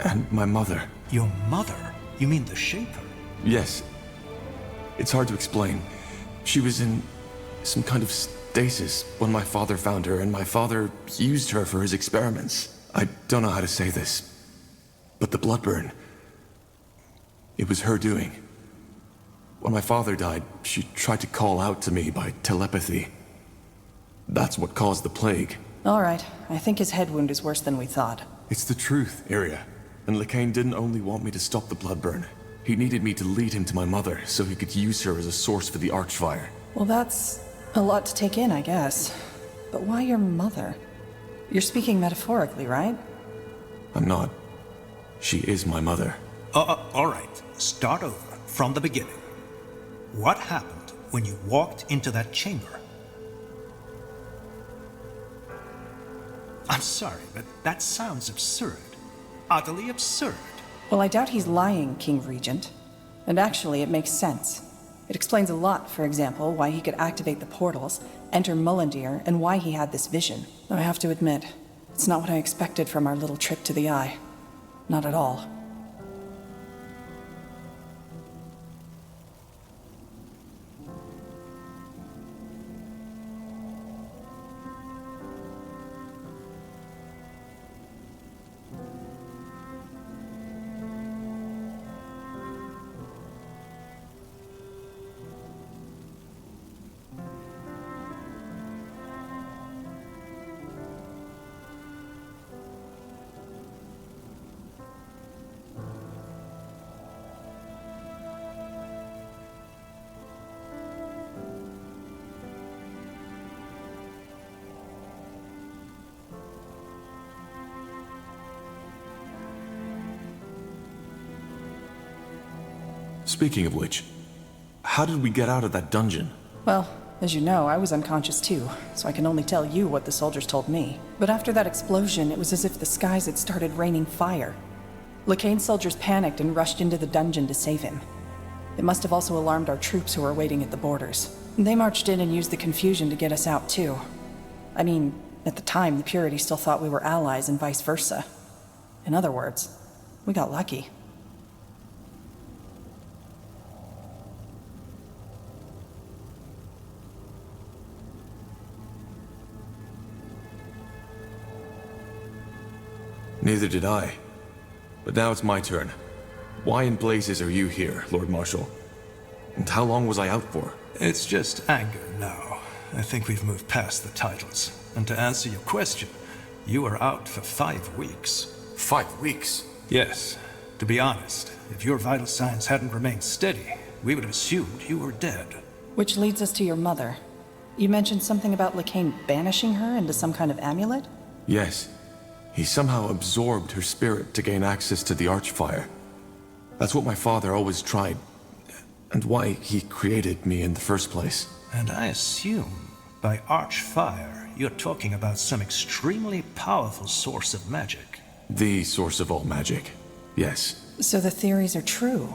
And my mother. Your mother? You mean the Shaper? Yes. It's hard to explain. She was in some kind of stasis when my father found her, and my father used her for his experiments. I don't know how to say this, but the Bloodburn, it was her doing. When my father died, she tried to call out to me by telepathy. That's what caused the plague. All right, I think his head wound is worse than we thought. It's the truth, Iria. And Lycain didn't only want me to stop the Bloodburn. He needed me to lead him to my mother, so he could use her as a source for the Archfire. Well, that's a lot to take in, I guess. But why your mother? You're speaking metaphorically, right? I'm not. She is my mother. All right. Start over, from the beginning. What happened when you walked into that chamber. I'm sorry, but that sounds absurd. Utterly absurd. Well, I doubt he's lying, King Regent. And actually, it makes sense. It explains a lot, for example, why he could activate the portals, enter Mullendeer, and why he had this vision. Though I have to admit, it's not what I expected from our little trip to the Eye. Not at all. Speaking of which, how did we get out of that dungeon? Well, as you know, I was unconscious too, so I can only tell you what the soldiers told me. But after that explosion, it was as if the skies had started raining fire. Lekain's soldiers panicked and rushed into the dungeon to save him. It must have also alarmed our troops who were waiting at the borders. They marched in and used the confusion to get us out too. I mean, at the time, the Purity still thought we were allies and vice versa. In other words, we got lucky. Neither did I. But now it's my turn. Why in blazes are you here, Lord Marshal? And how long was I out for? It's just anger now. I think we've moved past the titles. And to answer your question, you were out for 5 weeks. 5 weeks? Yes. To be honest, if your vital signs hadn't remained steady, we would have assumed you were dead. Which leads us to your mother. You mentioned something about Lekain banishing her into some kind of amulet? Yes. He somehow absorbed her spirit to gain access to the Archfire. That's what my father always tried, and why he created me in the first place. And I assume, by Archfire, you're talking about some extremely powerful source of magic. The source of all magic, yes. So the theories are true.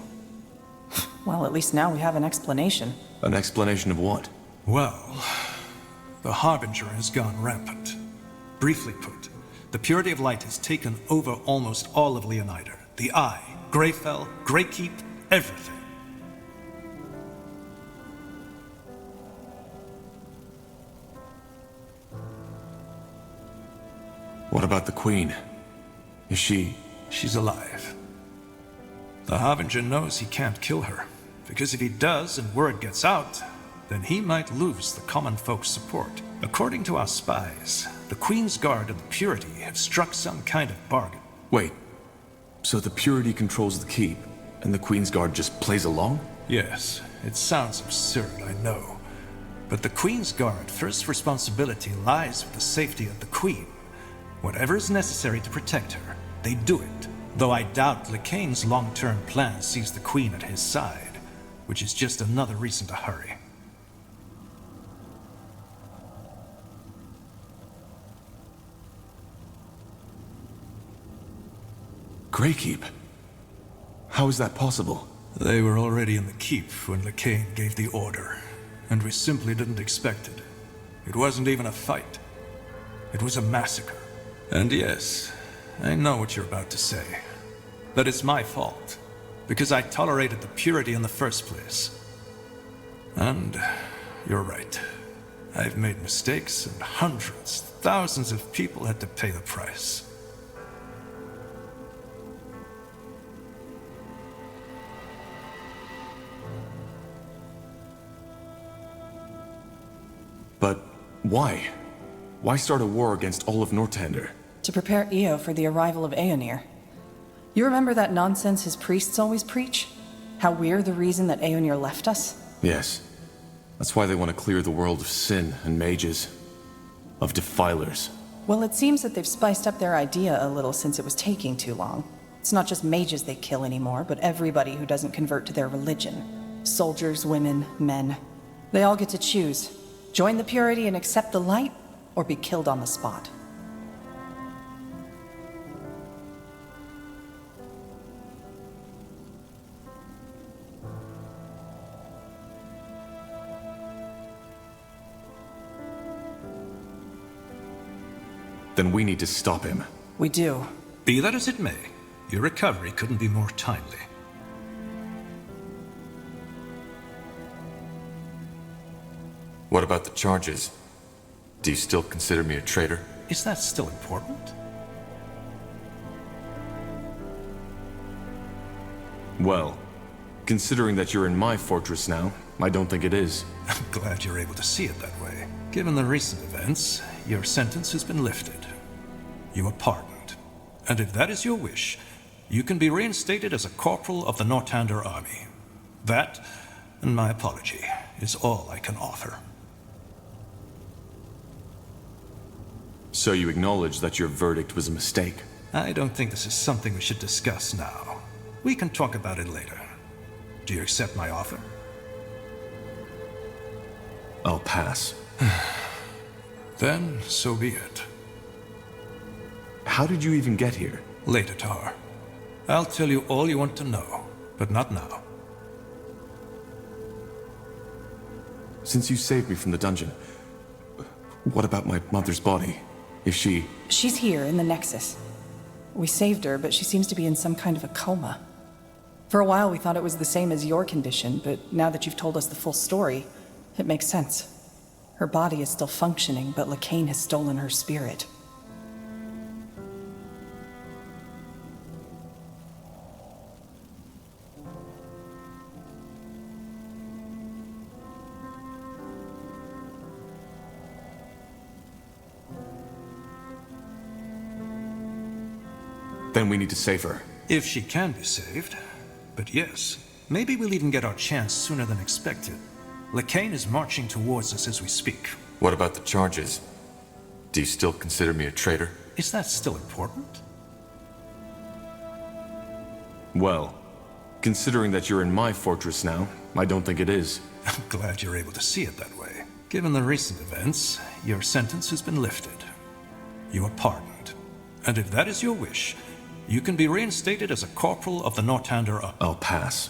Well, at least now we have an explanation. An explanation of what? Well, the Harbinger has gone rampant. Briefly put, the Purity of Light has taken over almost all of Leonider. The Eye, Greyfell, Greykeep, everything. What about the Queen? Is she... She's alive. The Harbinger knows he can't kill her, because if he does and word gets out, then he might lose the common folk's support. According to our spies, the Queen's Guard and the Purity have struck some kind of bargain. Wait, so the Purity controls the keep, and the Queen's Guard just plays along? Yes, it sounds absurd, I know. But the Queen's Guard first responsibility lies with the safety of the Queen. Whatever is necessary to protect her, they do it. Though I doubt Lekain's long-term plan sees the Queen at his side, which is just another reason to hurry. Greykeep? How is that possible? They were already in the keep when Lekain gave the order, and we simply didn't expect it. It wasn't even a fight. It was a massacre. And yes, I know what you're about to say. That it's my fault, because I tolerated the Purity in the first place. And you're right. I've made mistakes, and hundreds, thousands of people had to pay the price. But why? Why start a war against all of Northander? To prepare Io for the arrival of Aeonir. You remember that nonsense his priests always preach? How we're the reason that Aeonir left us? Yes. That's why they want to clear the world of sin and mages. Of defilers. Well, it seems that they've spiced up their idea a little since it was taking too long. It's not just mages they kill anymore, but everybody who doesn't convert to their religion. Soldiers, women, men. They all get to choose. Join the purity and accept the light, or be killed on the spot. Then we need to stop him. We do. Be that as it may, your recovery couldn't be more timely. What about the charges? Do you still consider me a traitor? Is that still important? Well, considering that you're in my fortress now, I don't think it is. I'm glad you're able to see it that way. Given the recent events, your sentence has been lifted. You are pardoned. And if that is your wish, you can be reinstated as a corporal of the Northander army. That, and my apology, is all I can offer. So you acknowledge that your verdict was a mistake? I don't think this is something we should discuss now. We can talk about it later. Do you accept my offer? I'll pass. Then, so be it. How did you even get here? Later, Tar. I'll tell you all you want to know, but not now. Since you saved me from the dungeon, what about my mother's body? Is she... She's here in the Nexus. We saved her, but she seems to be in some kind of a coma. For a while we thought it was the same as your condition, but now that you've told us the full story, it makes sense. Her body is still functioning, but Lacane has stolen her spirit. Then we need to save her. If she can be saved. But yes, maybe we'll even get our chance sooner than expected. Lacane is marching towards us as we speak. What about the charges? Do you still consider me a traitor? Is that still important? Well, considering that you're in my fortress now, I don't think it is. I'm glad you're able to see it that way. Given the recent events, your sentence has been lifted. You are pardoned. And if that is your wish, you can be reinstated as a corporal of the Northander army. I'll pass.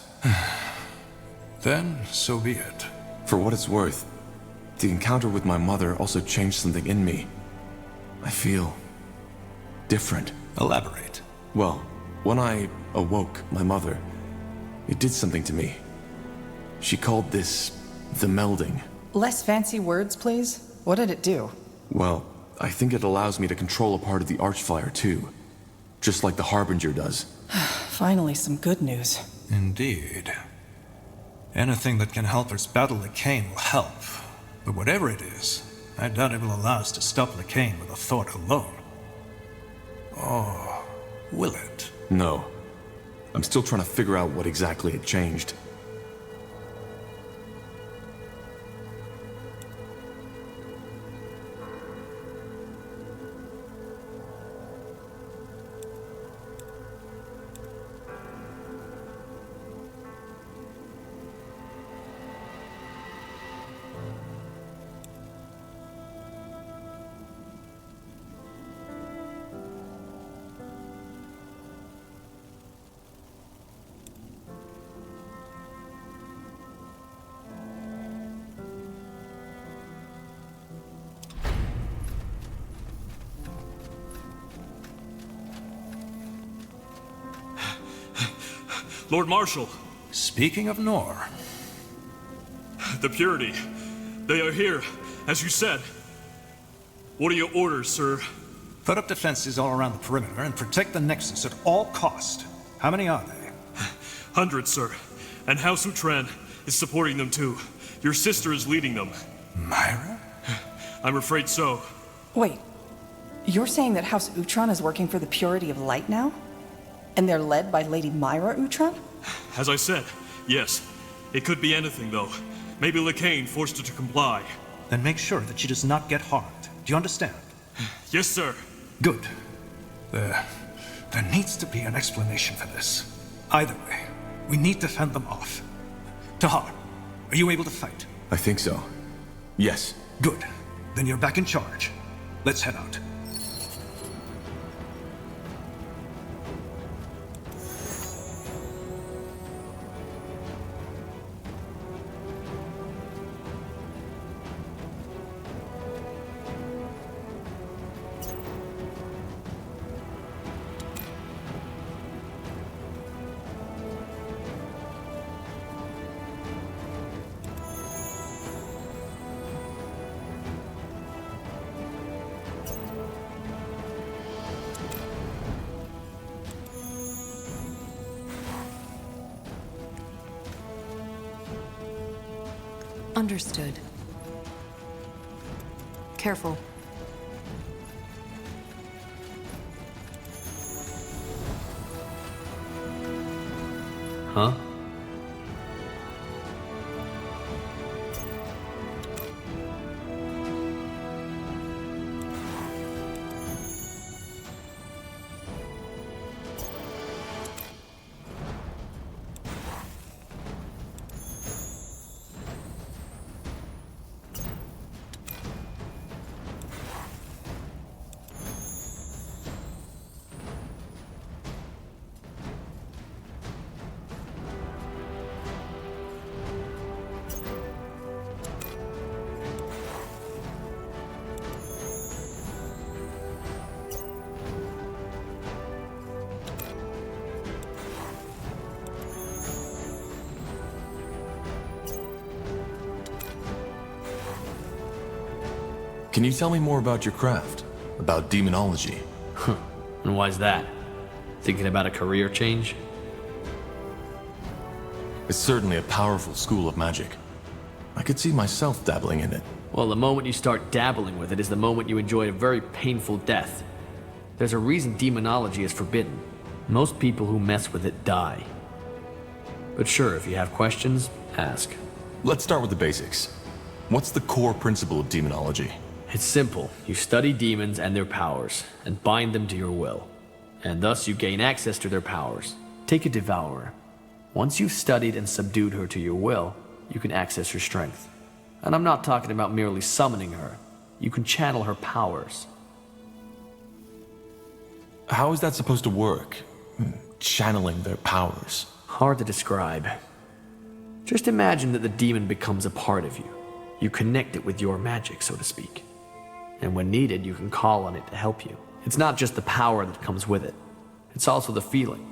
Then, so be it. For what it's worth, the encounter with my mother also changed something in me. I feel... different. Elaborate. Well, when I awoke my mother, it did something to me. She called this... the melding. Less fancy words, please. What did it do? Well, I think it allows me to control a part of the Archfire too. Just like the Harbinger does. Finally, some good news. Indeed. Anything that can help us battle Lacane will help. But whatever it is, I doubt it will allow us to stop Lacane with a thought alone. Or will it? No. I'm still trying to figure out what exactly it changed. Lord Marshal. Speaking of Nor. The Purity. They are here, as you said. What are your orders, sir? Put up defenses all around the perimeter and protect the Nexus at all cost. How many are they? Hundreds, sir. And House Utran is supporting them too. Your sister is leading them. Myra? I'm afraid so. Wait. You're saying that House Utran is working for the Purity of Light now? And they're led by Lady Myra Utran? As I said, yes. It could be anything, though. Maybe Lacane forced her to comply. Then make sure that she does not get harmed. Do you understand? Yes, sir. Good. There needs to be an explanation for this. Either way, we need to fend them off. Tahar, are you able to fight? I think so. Yes. Good. Then you're back in charge. Let's head out. Understood. Careful. Huh? Can you tell me more about your craft? About demonology? And why's that? Thinking about a career change? It's certainly a powerful school of magic. I could see myself dabbling in it. Well, the moment you start dabbling with it is the moment you enjoy a very painful death. There's a reason demonology is forbidden. Most people who mess with it die. But sure, if you have questions, ask. Let's start with the basics. What's the core principle of demonology? It's simple. You study demons and their powers, and bind them to your will. And thus you gain access to their powers. Take a devourer. Once you've studied and subdued her to your will, you can access her strength. And I'm not talking about merely summoning her. You can channel her powers. How is that supposed to work? Channeling their powers. Hard to describe. Just imagine that the demon becomes a part of you. You connect it with your magic, so to speak. And when needed, you can call on it to help you. It's not just the power that comes with it. It's also the feeling.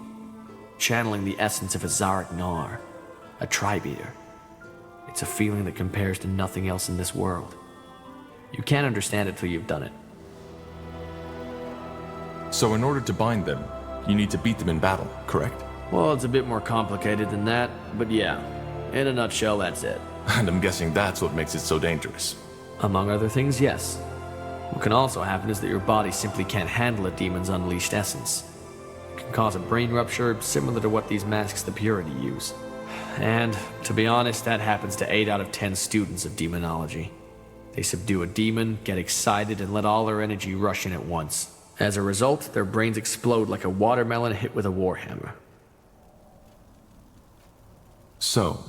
Channeling the essence of a Zarek Nar, a tribe eater. It's a feeling that compares to nothing else in this world. You can't understand it till you've done it. So in order to bind them, you need to beat them in battle, correct? Well, it's a bit more complicated than that, but yeah. In a nutshell, that's it. And I'm guessing that's what makes it so dangerous. Among other things, yes. What can also happen is that your body simply can't handle a demon's unleashed essence. It can cause a brain rupture similar to what these masks the Purity use. And, to be honest, that happens to 8 out of 10 students of demonology. They subdue a demon, get excited, and let all their energy rush in at once. As a result, their brains explode like a watermelon hit with a warhammer. So,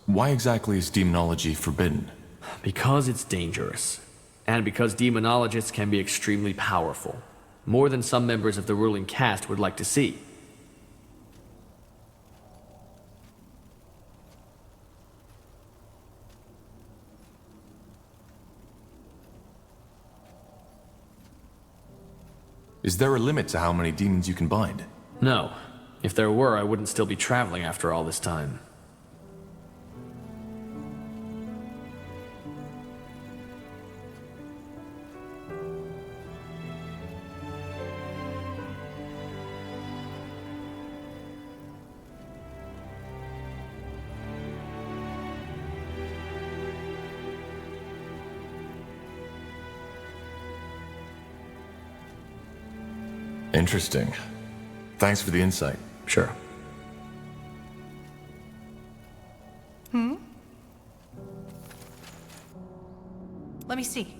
why exactly is demonology forbidden? Because it's dangerous. And because demonologists can be extremely powerful. More than some members of the ruling caste would like to see. Is there a limit to how many demons you can bind? No. If there were, I wouldn't still be traveling after all this time. Interesting. Thanks for the insight. Sure. Let me see.